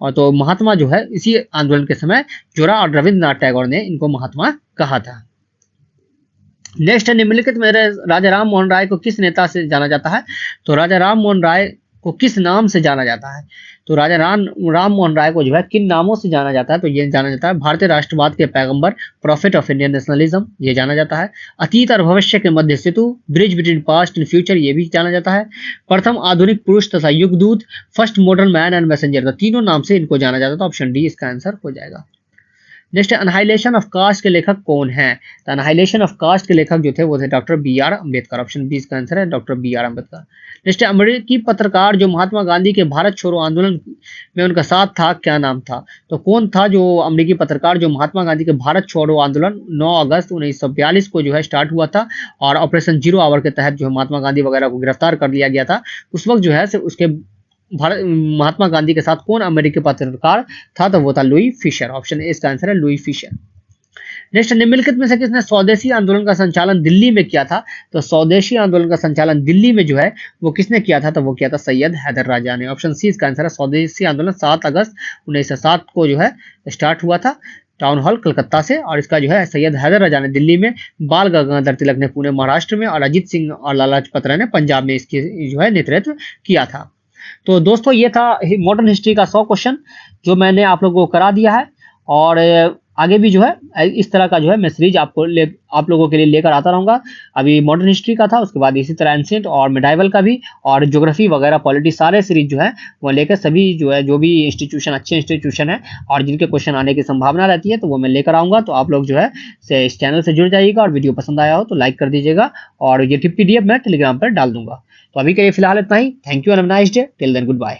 और तो महात्मा जो है इसी आंदोलन के समय जोड़ा और रविंद्रनाथ टैगोर ने इनको महात्मा कहा था। नेक्स्ट है निम्नलिखित में राजा राम मोहन राय को किस नेता से जाना जाता है। तो राजा राम मोहन राय को किस नाम से जाना जाता है, तो राजा राम मोहन राय को जो है किन नामों से जाना जाता है, तो ये जाना जाता है भारतीय राष्ट्रवाद के पैगंबर, प्रॉफिट ऑफ इंडियन नेशनलिज्म, ये जाना जाता है। अतीत और भविष्य के मध्य सेतु, bridge between past and future, ये भी जाना जाता है। प्रथम आधुनिक पुरुष तथा युगदूत, first modern man and messenger, तीनों नाम से इनको जाना जाता है। ऑप्शन डी इसका आंसर हो जाएगा। नेक्स्ट अनहाइलेशन ऑफ कास्ट के लेखक कौन है, तो अनहाइलेशन ऑफ कास्ट के लेखक जो थे वो थे doctor B R Ambedkar. Option B इसका आंसर है, doctor B R Ambedkar. Next अमेरिकी पत्रकार जो महात्मा गांधी के भारत छोड़ो आंदोलन में उनका साथ था, क्या नाम था, तो कौन था जो अमेरिकी पत्रकार जो महात्मा गांधी के भारत छोड़ो आंदोलन 9 अगस्त 1942 को जो है स्टार्ट हुआ था और ऑपरेशन जीरो आवर के तहत जो महात्मा गांधी वगैरह को गिरफ्तार कर लिया गया था, उस वक्त जो है उसके महात्मा गांधी के साथ कौन अमेरिकी पत्रकार था, तो वो था लुई फिशर। ऑप्शन ए इसका आंसर है, लुई फिशर। नेक्स्ट निम्नलिखित में से किसने स्वदेशी आंदोलन का संचालन दिल्ली में किया था, तो स्वदेशी आंदोलन का संचालन दिल्ली में जो है वो किसने किया था, तो वो किया था सैयद हैदर राजा ने। ऑप्शन सी इसका आंसर है, स्वदेशी आंदोलन 7 अगस्त 1907 को जो है स्टार्ट हुआ था टाउन हॉल कलकत्ता से, और इसका जो है सैयद हैदर राजा ने दिल्ली में, बाल गंगाधर तिलक ने पुणे महाराष्ट्र में और अजीत सिंह और लाला लाजपत राय ने पंजाब में इसकी जो है नेतृत्व किया था। तो दोस्तों ये था मॉडर्न हिस्ट्री का 100 क्वेश्चन जो मैंने आप लोगों को करा दिया है, और आगे भी जो है इस तरह का जो है मैं सीरीज आप लोगों के लिए लेकर आता रहूंगा। अभी मॉडर्न हिस्ट्री का था, उसके बाद इसी तरह एंशिएंट और मिडाइवल का भी, और ज्योग्राफी वगैरह पॉलिटी सारे सीरीज जो है वो लेकर सभी जो है जो भी इंस्टीट्यूशन अच्छे इंस्टीट्यूशन है और जिनके क्वेश्चन आने की संभावना रहती है तो वो मैं लेकर आऊंगा। तो आप लोग जो है इस चैनल से जुड़ जाइएगा, और वीडियो पसंद आया हो तो लाइक कर दीजिएगा, और ये PDF मैं टेलीग्राम पर डाल दूंगा। तो अभी के लिए फिलहाल इतना ही। Thank you and have a nice day, till then good bye.